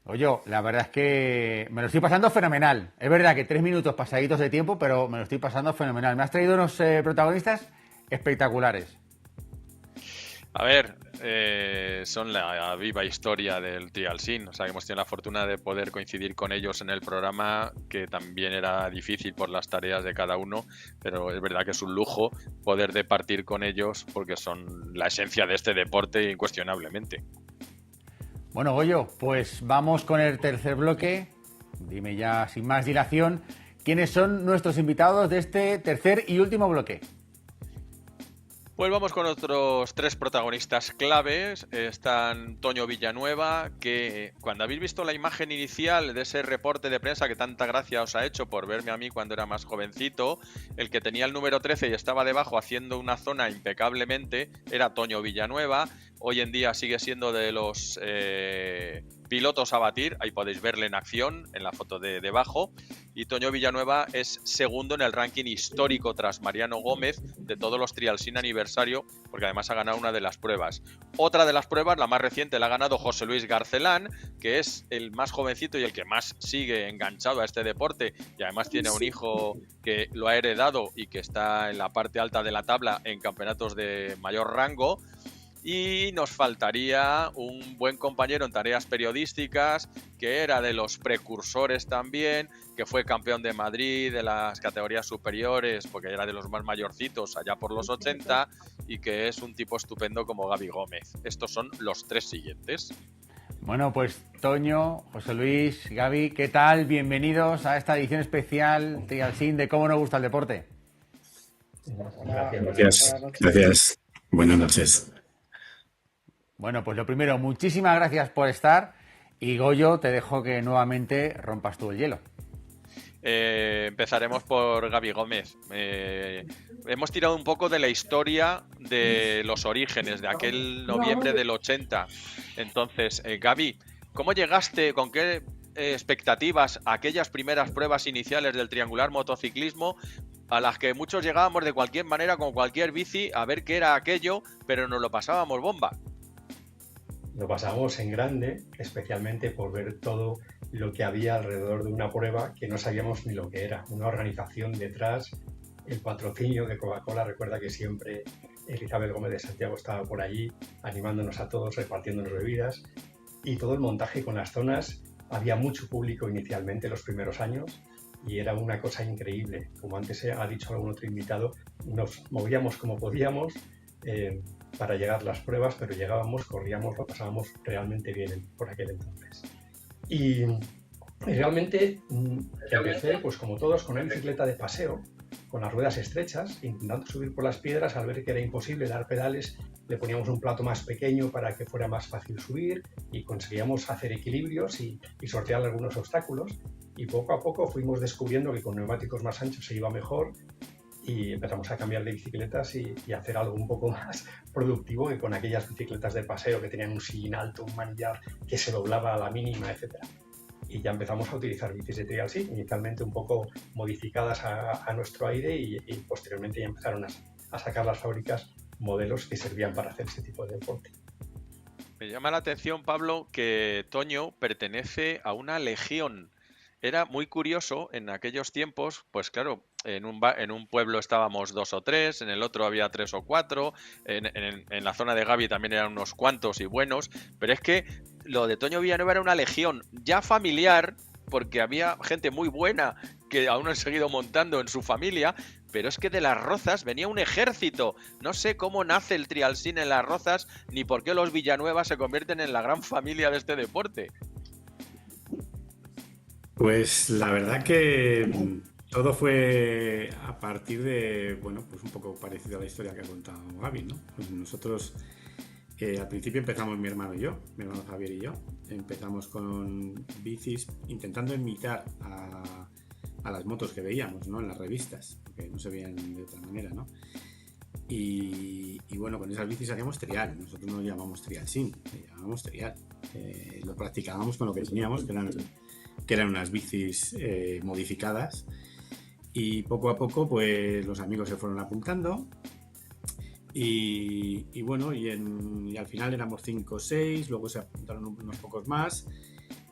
Goyo, la verdad es que me lo estoy pasando fenomenal. Es verdad que 3 minutos pasaditos de tiempo, pero me lo estoy pasando fenomenal. Me has traído unos protagonistas espectaculares. A ver, son la viva historia del Trial Sim. O sea, que hemos tenido la fortuna de poder coincidir con ellos en el programa, que también era difícil por las tareas de cada uno, pero es verdad que es un lujo poder departir con ellos porque son la esencia de este deporte incuestionablemente. Bueno, Goyo, pues vamos con el tercer bloque. Dime ya, sin más dilación, ¿quiénes son nuestros invitados de este tercer y último bloque? Pues vamos con otros 3 protagonistas claves. Están Toño Villanueva, que cuando habéis visto la imagen inicial de ese reporte de prensa que tanta gracia os ha hecho por verme a mí cuando era más jovencito, el que tenía el número 13 y estaba debajo haciendo una zona impecablemente era Toño Villanueva. Hoy en día sigue siendo de los pilotos a batir. Ahí podéis verle en acción en la foto de debajo. Y Toño Villanueva es segundo en el ranking histórico tras Mariano Gómez de todos los Trial Sim aniversario, porque además ha ganado una de las pruebas. Otra de las pruebas, la más reciente, la ha ganado José Luis Garcelán, que es el más jovencito y el que más sigue enganchado a este deporte, y además tiene un hijo que lo ha heredado y que está en la parte alta de la tabla en campeonatos de mayor rango. Y nos faltaría un buen compañero en tareas periodísticas, que era de los precursores también, que fue campeón de Madrid de las categorías superiores, porque era de los más mayorcitos allá por los 80, y que es un tipo estupendo como Gaby Gómez. Estos son los 3 siguientes. Bueno, pues Toño, José Luis, Gaby, ¿qué tal? Bienvenidos a esta edición especial Trial Sim de Cómo nos gusta el deporte. Gracias. Buenas noches. Bueno, pues lo primero, muchísimas gracias por estar, y Goyo, te dejo que nuevamente rompas tú el hielo. Empezaremos por Gaby Gómez. Hemos tirado un poco de la historia de los orígenes, de aquel noviembre del 80. Entonces, Gaby, ¿cómo llegaste, con qué expectativas a aquellas primeras pruebas iniciales del triangular motociclismo, a las que muchos llegábamos de cualquier manera, con cualquier bici, a ver qué era aquello, pero nos lo pasábamos bomba? Lo pasamos en grande, especialmente por ver todo lo que había alrededor de una prueba que no sabíamos ni lo que era, una organización detrás, el patrocinio de Coca-Cola. Recuerda que siempre Elizabeth Gómez de Santiago estaba por allí animándonos a todos, repartiéndonos bebidas, y todo el montaje con las zonas. Había mucho público inicialmente los primeros años y era una cosa increíble. Como antes ha dicho algún otro invitado, nos movíamos como podíamos para llegar a las pruebas, pero llegábamos, corríamos, lo pasábamos realmente bien por aquel entonces. Y realmente empecé, pues como todos, con una bicicleta de paseo, con las ruedas estrechas, intentando subir por las piedras. Al ver que era imposible dar pedales, le poníamos un plato más pequeño para que fuera más fácil subir y conseguíamos hacer equilibrios y sortear algunos obstáculos. Y poco a poco fuimos descubriendo que con neumáticos más anchos se iba mejor y empezamos a cambiar de bicicletas y hacer algo un poco más productivo que con aquellas bicicletas de paseo que tenían un sillín alto, un manillar que se doblaba a la mínima, etc. Y ya empezamos a utilizar bicis de trial, sí, inicialmente un poco modificadas a nuestro aire y posteriormente ya empezaron a sacar las fábricas modelos que servían para hacer ese tipo de deporte. Me llama la atención, Pablo, que Toño pertenece a una legión. Era muy curioso en aquellos tiempos, pues claro, en un pueblo estábamos 2 o 3, en el otro había 3 o 4, en la zona de Gavi también eran unos cuantos y buenos, pero es que lo de Toño Villanueva era una legión ya familiar, porque había gente muy buena que aún han seguido montando en su familia, pero es que de Las Rozas venía un ejército. No sé cómo nace el trialsín en Las Rozas, ni por qué los Villanueva se convierten en la gran familia de este deporte. Pues la verdad que todo fue a partir de, bueno, pues un poco parecido a la historia que ha contado Gaby, ¿no? Pues nosotros al principio empezamos mi hermano Javier y yo, empezamos con bicis intentando imitar a las motos que veíamos, ¿no? En las revistas, porque no se veían de otra manera, ¿no? Y bueno, con esas bicis hacíamos trial. Nosotros no lo llamamos trialsín, le llamamos trial. Lo practicábamos con lo que teníamos, que eran unas bicis modificadas, y poco a poco pues los amigos se fueron apuntando y bueno, y al final éramos 5 o 6, luego se apuntaron unos pocos más,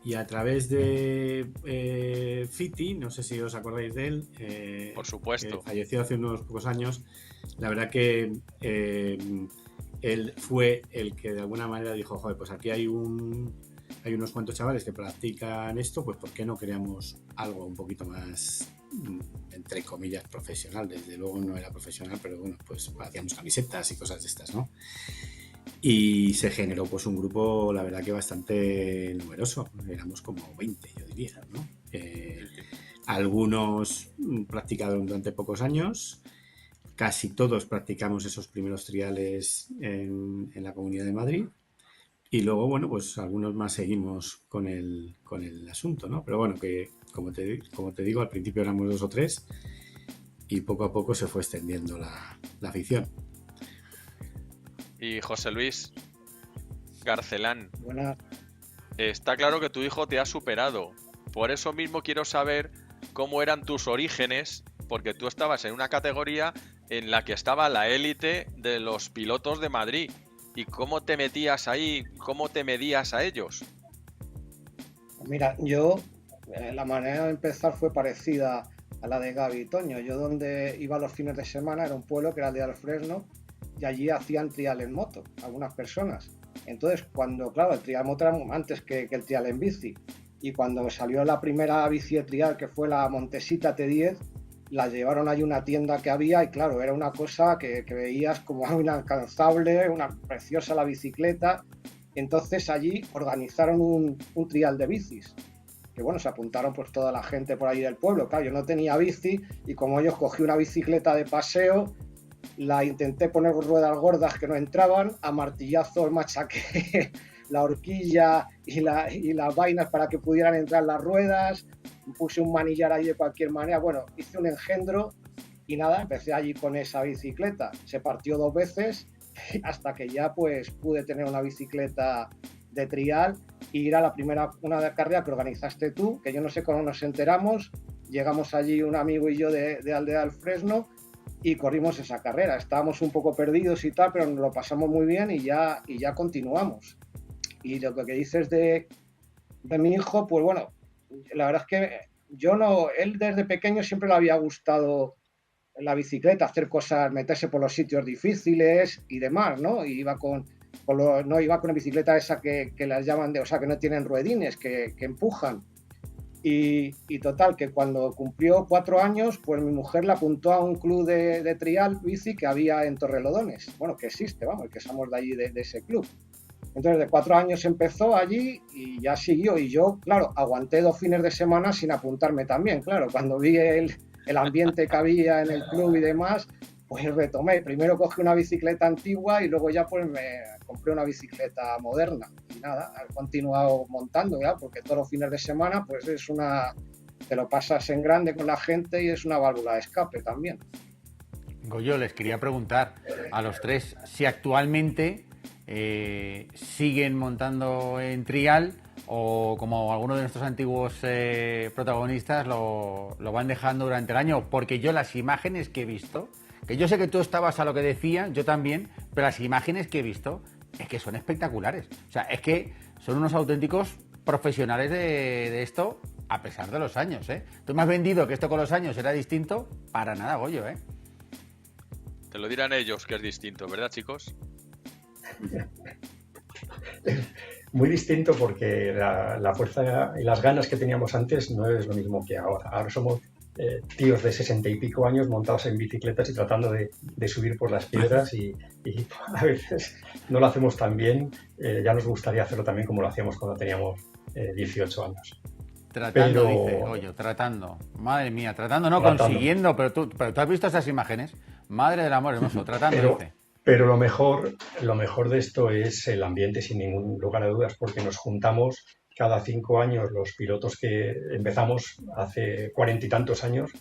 y a través de Fiti, no sé si os acordáis de él, por supuesto, que falleció hace unos pocos años. La verdad que él fue el que de alguna manera dijo, joder, pues aquí hay unos cuantos chavales que practican esto, pues ¿por qué no creamos algo un poquito más, entre comillas, profesional? Desde luego no era profesional, pero bueno, pues hacíamos camisetas y cosas de estas, ¿no? Y se generó pues un grupo, la verdad que bastante numeroso, éramos como 20, yo diría, ¿no? Algunos practicaron durante pocos años, casi todos practicamos esos primeros triales en la Comunidad de Madrid. Y luego, bueno, pues algunos más seguimos con el asunto, ¿no? Pero bueno, que como te digo, al principio éramos 2 o 3 y poco a poco se fue extendiendo la afición. Y José Luis Garcelán, Buenas. Está claro que tu hijo te ha superado. Por eso mismo quiero saber cómo eran tus orígenes, porque tú estabas en una categoría en la que estaba la élite de los pilotos de Madrid. ¿Y cómo te metías ahí? ¿Cómo te medías a ellos? Mira, yo, la manera de empezar fue parecida a la de Gaby y Toño. Yo donde iba los fines de semana era un pueblo que era el de Alfresno, y allí hacían trial en moto, algunas personas. Entonces, claro, el trial en moto era antes que el trial en bici. Y cuando salió la primera bici de trial, que fue la Montesita T10, la llevaron ahí a una tienda que había y claro, era una cosa que veías como algo inalcanzable, una preciosa la bicicleta. Entonces allí organizaron un trial de bicis, que bueno, se apuntaron pues toda la gente por ahí del pueblo. Claro, yo no tenía bici y como ellos cogí una bicicleta de paseo, la intenté poner ruedas gordas que no entraban, a martillazos machaqué la horquilla y las vainas para que pudieran entrar las ruedas, puse un manillar ahí de cualquier manera, bueno, hice un engendro y nada, empecé allí con esa bicicleta, se partió 2 veces hasta que ya pues pude tener una bicicleta de trial y ir a una carrera que organizaste tú, que yo no sé cómo nos enteramos, llegamos allí un amigo y yo de Aldea del Fresno y corrimos esa carrera, estábamos un poco perdidos y tal, pero nos lo pasamos muy bien y ya continuamos. Y lo que dices de mi hijo, pues bueno, la verdad es que yo no, él desde pequeño siempre le había gustado la bicicleta, hacer cosas, meterse por los sitios difíciles y demás, ¿no? Y iba no iba con una bicicleta esa que las llaman o sea, que no tienen ruedines, que empujan. Y total, que cuando cumplió 4 años, pues mi mujer la apuntó a un club de trial bici que había en Torrelodones. Bueno, que existe, vamos, que somos de allí, de ese club. Entonces, de 4 años empezó allí y ya siguió. Y yo, claro, aguanté 2 fines de semana sin apuntarme también. Claro, cuando vi el ambiente que había en el club y demás, pues retomé. Primero cogí una bicicleta antigua y luego ya pues me compré una bicicleta moderna. Y nada, he continuado montando ya, porque todos los fines de semana pues te lo pasas en grande con la gente y es una válvula de escape también. Goyo, les quería preguntar a los tres si actualmente siguen montando en trial o como algunos de nuestros antiguos protagonistas lo van dejando durante el año, porque yo las imágenes que he visto, que yo sé que tú estabas a lo que decía, yo también, pero las imágenes que he visto es que son espectaculares. O sea, es que son unos auténticos profesionales de esto a pesar de los años, ¿eh? Tú me has vendido que esto con los años era distinto, para nada, Goyo, ¿eh? Te lo dirán ellos que es distinto, ¿verdad, chicos? Muy distinto porque la fuerza y las ganas que teníamos antes no es lo mismo que ahora. Ahora somos tíos de 60 y pico años montados en bicicletas y tratando de subir por las piedras y a veces no lo hacemos tan bien. Ya nos gustaría hacerlo también como lo hacíamos cuando teníamos 18 años. Tratando, dice Goyo, tratando. Madre mía, tratando, no consiguiendo, pero tú has visto esas imágenes. Madre del amor hermoso, tratando, dice. Pero lo mejor de esto es el ambiente, sin ningún lugar a dudas, porque nos juntamos cada 5 años los pilotos que empezamos hace 40 y tantos años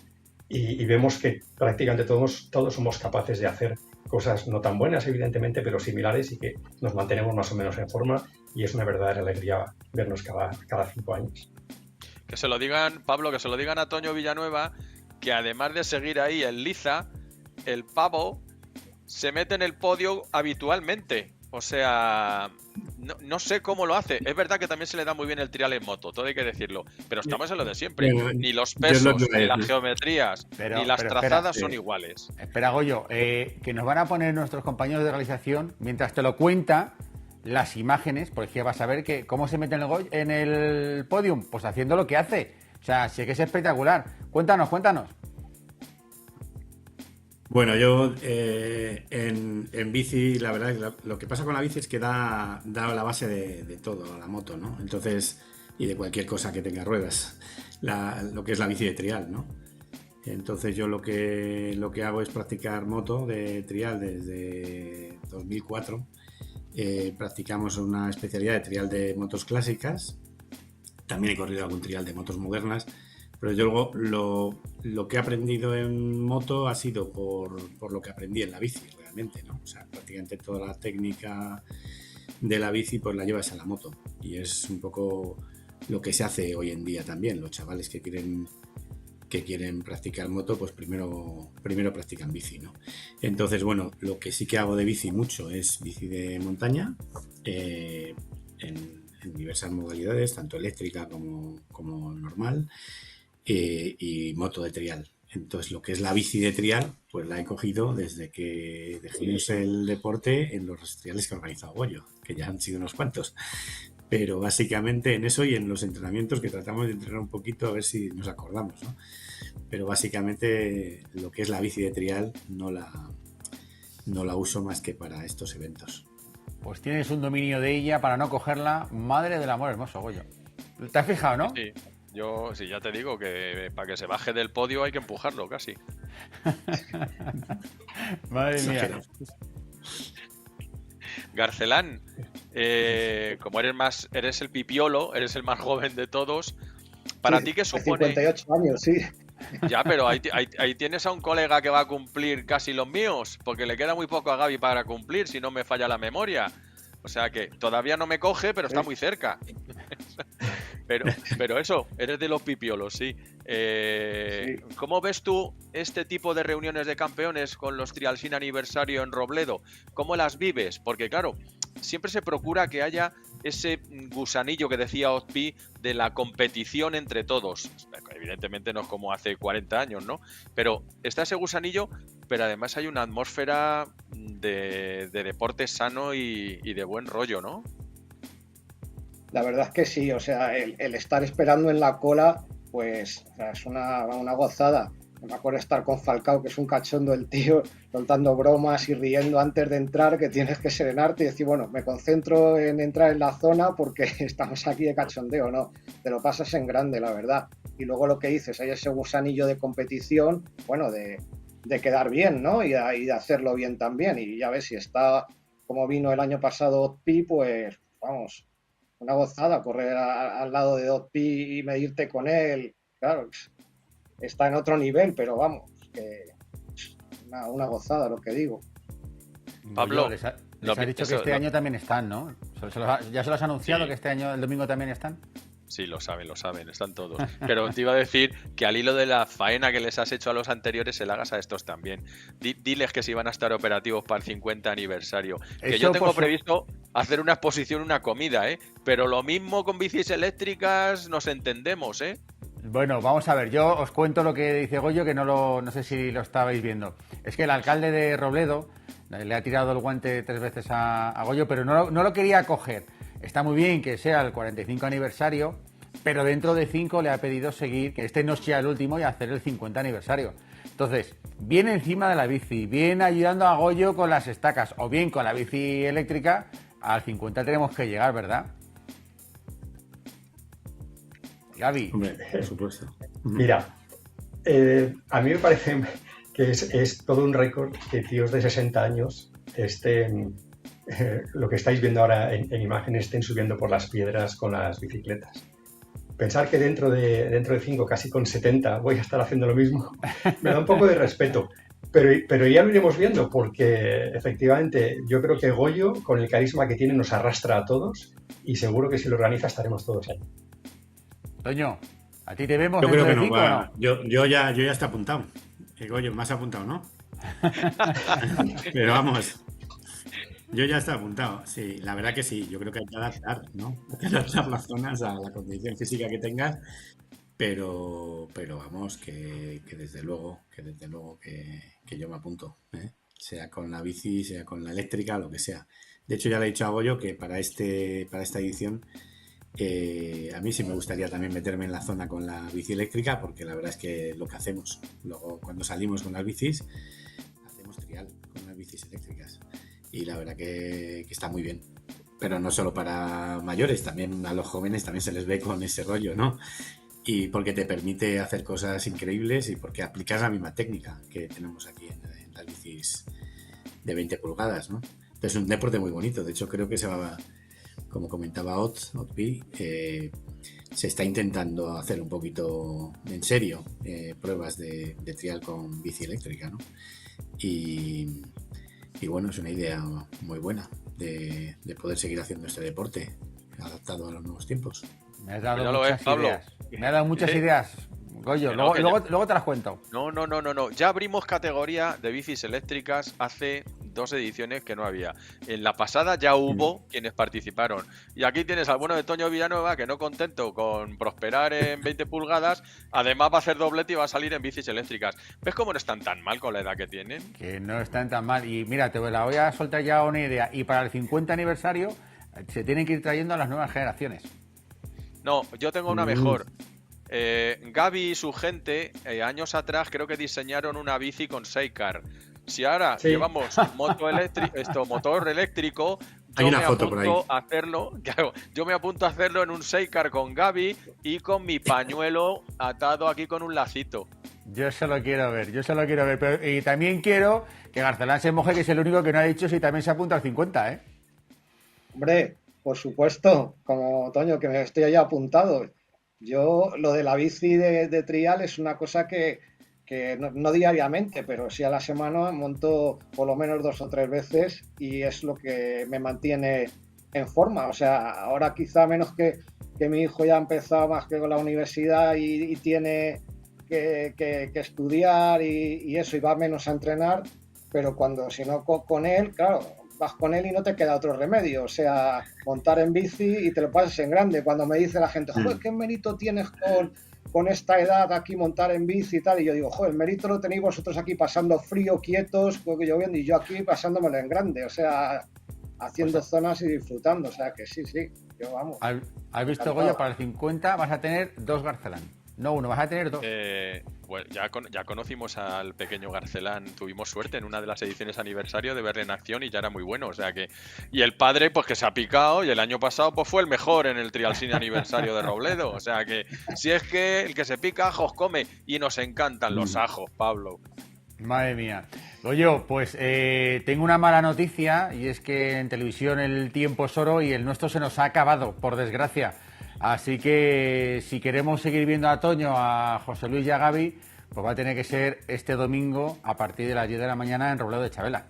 y vemos que prácticamente todos somos capaces de hacer cosas no tan buenas, evidentemente, pero similares y que nos mantenemos más o menos en forma y es una verdadera alegría vernos cada 5 años. Que se lo digan, Pablo, que se lo digan a Toño Villanueva, que además de seguir ahí en liza, el pavo se mete en el podio habitualmente. O sea, no sé cómo lo hace. Es verdad que también se le da muy bien el trial en moto, todo hay que decirlo. Pero estamos en lo de siempre. Ni los pesos, ni las geometrías, ni las trazadas son iguales. Espera, Goyo, que nos van a poner nuestros compañeros de realización, mientras te lo cuenta, las imágenes, porque ya vas a ver que cómo se mete en el podium, pues haciendo lo que hace. O sea, sí que es espectacular. Cuéntanos. Bueno, yo en bici, la verdad, lo que pasa con la bici es que da la base de todo, la moto, ¿no? Entonces, y de cualquier cosa que tenga ruedas, lo que es la bici de trial, ¿no? Entonces yo lo que hago es practicar moto de trial desde 2004. Practicamos una especialidad de trial de motos clásicas. También he corrido algún trial de motos modernas. Pero yo luego lo que he aprendido en moto ha sido por lo que aprendí en la bici, realmente, ¿no? O sea, prácticamente toda la técnica de la bici pues la llevas a la moto. Y es un poco lo que se hace hoy en día también. Los chavales que quieren practicar moto, pues primero practican bici, ¿no? Entonces, bueno, lo que sí que hago de bici mucho es bici de montaña, en diversas modalidades, tanto eléctrica como normal. Y moto de trial. Entonces, lo que es la bici de trial, pues la he cogido desde que dejamos el deporte en los triales que ha organizado Goyo, que ya han sido unos cuantos. Pero básicamente en eso y en los entrenamientos, que tratamos de entrenar un poquito a ver si nos acordamos, ¿no? Pero básicamente lo que es la bici de trial no la uso más que para estos eventos. Pues tienes un dominio de ella para no cogerla. Madre del amor hermoso, Goyo. ¿Te has fijado, no? Sí. Yo sí, ya te digo que para que se baje del podio hay que empujarlo casi. Madre mía. Garcelán, como eres el pipiolo, eres el más joven de todos, ¿para ti qué supone? 58 años, sí. Ya, pero ahí tienes a un colega que va a cumplir casi los míos, porque le queda muy poco a Gaby para cumplir, si no me falla la memoria. O sea que todavía no me coge, pero está muy cerca. Pero eso, eres de los pipiolos, sí. ¿Cómo ves tú este tipo de reuniones de campeones con los Trial Sin Aniversario en Robledo? ¿Cómo las vives? Porque claro, siempre se procura que haya ese gusanillo que decía Ozpi de la competición entre todos. Evidentemente no es como hace 40 años, ¿no? Pero está ese gusanillo, pero además hay una atmósfera de deporte sano y de buen rollo, ¿no? La verdad es que sí, o sea, el estar esperando en la cola, pues o sea, es una gozada. Me acuerdo estar con Falcao, que es un cachondo el tío, soltando bromas y riendo antes de entrar, que tienes que serenarte y decir, bueno, me concentro en entrar en la zona porque estamos aquí de cachondeo, ¿no? Te lo pasas en grande, la verdad. Y luego lo que dices, hay ese gusanillo de competición, bueno, de quedar bien, ¿no? Y de hacerlo bien también. Y ya ves, si está como vino el año pasado Ozpi, pues vamos, una gozada correr al lado de Ozpi y medirte con él. Claro, está en otro nivel, pero vamos, que una gozada lo que digo. Pablo, les ha dicho que este año también están, ¿no? ¿Ya se los ha anunciado que este año, el domingo, también están? Sí, lo saben, están todos. Pero te iba a decir que al hilo de la faena que les has hecho a los anteriores, se la hagas a estos también. Diles que si van a estar operativos para el 50 aniversario. Que yo tengo previsto hacer una exposición, una comida, ¿eh? Pero lo mismo con bicis eléctricas nos entendemos, ¿eh? Bueno, vamos a ver, yo os cuento lo que dice Goyo, que no sé si lo estabais viendo. Es que el alcalde de Robledo le ha tirado el guante 3 veces a Goyo, pero no lo quería coger. Está muy bien que sea el 45 aniversario, pero dentro de 5 le ha pedido seguir, que este no sea el último, y hacer el 50 aniversario. Entonces, viene encima de la bici, viene ayudando a Goyo con las estacas, o bien con la bici eléctrica, al 50 tenemos que llegar, ¿verdad? Gaby. Hombre, por supuesto. Mira, a mí me parece que es todo un récord que tíos de 60 años estén, lo que estáis viendo ahora en imágenes, estén subiendo por las piedras con las bicicletas. Pensar que dentro de 5, casi con 70, voy a estar haciendo lo mismo, me da un poco de respeto. Pero ya lo iremos viendo, porque efectivamente yo creo que Goyo, con el carisma que tiene, nos arrastra a todos y seguro que si lo organiza estaremos todos ahí. Toño, ¿a ti te vemos? Yo creo que no, ¿o no? yo ya está apuntado. Goyo, me has apuntado, ¿no? Pero vamos, yo ya está apuntado. Sí, la verdad que sí, yo creo que hay que adaptar, ¿no? Hay que adaptar las zonas a la condición física que tengas, pero vamos, que desde luego que yo me apunto, ¿eh? Sea con la bici, sea con la eléctrica, lo que sea. De hecho, ya le he dicho a Goyo que para esta edición a mí sí me gustaría también meterme en la zona con la bici eléctrica, porque la verdad es que lo que hacemos luego cuando salimos con las bicis, hacemos trial con las bicis eléctricas y la verdad que está muy bien, pero no solo para mayores, también a los jóvenes también se les ve con ese rollo, ¿no? Y porque te permite hacer cosas increíbles y porque aplicas la misma técnica que tenemos aquí en las bicis de 20 pulgadas, ¿no? Entonces es un deporte muy bonito, de hecho creo que se va, como comentaba Ozpi, se está intentando hacer un poquito en serio pruebas de trial con bici eléctrica, ¿no? Y bueno, es una idea muy buena de poder seguir haciendo este deporte adaptado a los nuevos tiempos. Me has dado muchas ideas. Me has dado muchas ideas, Goyo. Luego te las cuento. No. Ya abrimos categoría de bicis eléctricas hace 2 ediciones que no había. En la pasada ya hubo quienes participaron. Y aquí tienes al bueno de Toño Villanueva, que no contento con prosperar en 20 pulgadas, además va a hacer doblete y va a salir en bicis eléctricas. ¿Ves cómo no están tan mal con la edad que tienen? Que no están tan mal. Y mira, te la voy a soltar ya una idea. Y para el 50 aniversario se tienen que ir trayendo a las nuevas generaciones. No, yo tengo una mejor. Gaby y su gente, años atrás, creo que diseñaron una bici con sidecar. Si ahora llevamos motor eléctrico, hay una foto por ahí. Yo me apunto a hacerlo en un sidecar con Gaby y con mi pañuelo atado aquí con un lacito. Yo se lo quiero ver. Pero, y también quiero que Garcelán se moje, que es el único que no ha dicho si también se apunta al 50, ¿eh? Hombre, por supuesto, como Toño, que me estoy ya apuntado. Yo, lo de la bici de trial es una cosa que no diariamente, pero sí a la semana monto por lo menos 2 o 3 veces y es lo que me mantiene en forma. O sea, ahora quizá menos que mi hijo ya ha empezado más que con la universidad y tiene que estudiar y eso, y va menos a entrenar, pero si no con él, claro, vas con él y no te queda otro remedio. O sea, montar en bici y te lo pasas en grande. Cuando me dice la gente, joder, ¿qué mérito tienes con esta edad aquí montar en bici y tal? Y yo digo, joder, el mérito lo tenéis vosotros aquí pasando frío, quietos, lloviendo, y yo aquí pasándomelo en grande. O sea, haciendo zonas y disfrutando. O sea, que sí, yo vamos. ¿Has visto, Goyo? Para el 50 vas a tener 2 Garcelán. No uno, vas a tener 2. Bueno, ya conocimos al pequeño Garcelán, tuvimos suerte en una de las ediciones aniversario de verle en acción y ya era muy bueno, o sea que... Y el padre, pues que se ha picado, y el año pasado pues fue el mejor en el Trial Cine aniversario de Robledo, o sea que si es que el que se pica ajos come, y nos encantan los ajos, Pablo. Madre mía. Goyo, pues tengo una mala noticia, y es que en televisión el tiempo es oro y el nuestro se nos ha acabado, por desgracia. Así que si queremos seguir viendo a Toño, a José Luis y a Gaby, pues va a tener que ser este domingo a partir de las 10 de la mañana en Robledo de Chabela.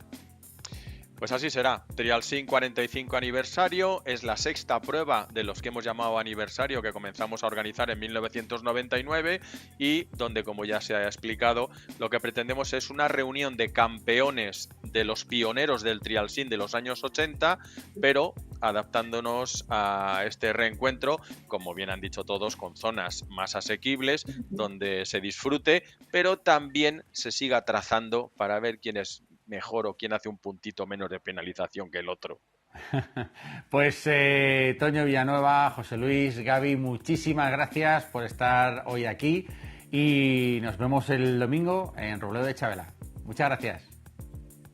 Pues así será. Trial Sim 45 aniversario, es la 6ª prueba de los que hemos llamado aniversario que comenzamos a organizar en 1999 y donde, como ya se ha explicado, lo que pretendemos es una reunión de campeones de los pioneros del Trial Sim de los años 80, pero adaptándonos a este reencuentro, como bien han dicho todos, con zonas más asequibles, donde se disfrute, pero también se siga trazando para ver quién es mejor o quién hace un puntito menos de penalización que el otro. Pues Toño Villanueva, José Luis, Gaby, muchísimas gracias por estar hoy aquí y nos vemos el domingo en Robledo de Chabela. Muchas gracias.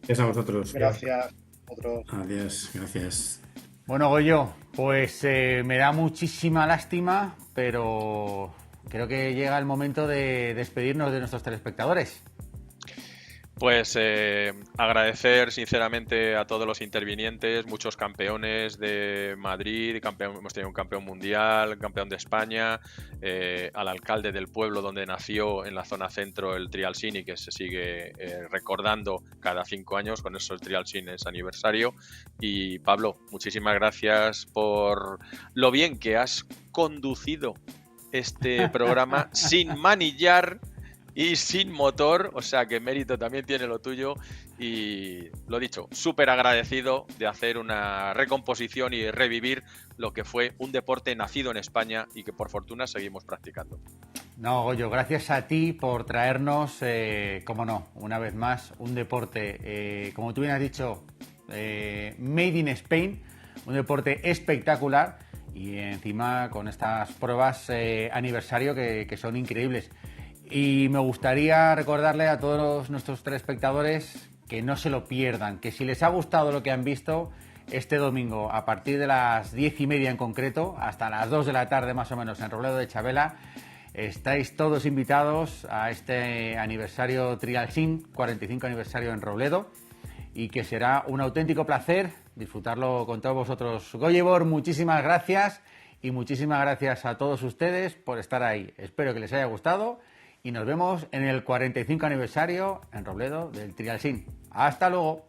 Gracias a vosotros. Gracias. Otro. Adiós, gracias. Bueno, Goyo, pues me da muchísima lástima, pero creo que llega el momento de despedirnos de nuestros telespectadores. Pues agradecer sinceramente a todos los intervinientes, muchos campeones de Madrid, hemos tenido un campeón mundial, campeón de España, al alcalde del pueblo donde nació en la zona centro el Trial Cine, que se sigue recordando cada 5 años, con eso el Trial Cine es aniversario. Y Pablo, muchísimas gracias por lo bien que has conducido este programa sin manillar y sin motor, o sea que mérito también tiene lo tuyo y lo dicho, súper agradecido de hacer una recomposición y revivir lo que fue un deporte nacido en España y que por fortuna seguimos practicando. No, Goyo, gracias a ti por traernos, como no, una vez más, un deporte, como tú bien has dicho, made in Spain, un deporte espectacular y encima con estas pruebas aniversario que son increíbles. Y me gustaría recordarle a todos nuestros telespectadores que no se lo pierdan, que si les ha gustado lo que han visto este domingo a partir de las 10:30 en concreto, hasta las 2 de la tarde más o menos en Robledo de Chabela, estáis todos invitados a este aniversario Trial Sim, 45 aniversario en Robledo, y que será un auténtico placer disfrutarlo con todos vosotros. Goyebor, muchísimas gracias y muchísimas gracias a todos ustedes por estar ahí. Espero que les haya gustado. Y nos vemos en el 45 aniversario en Robledo del Trial Sim. ¡Hasta luego!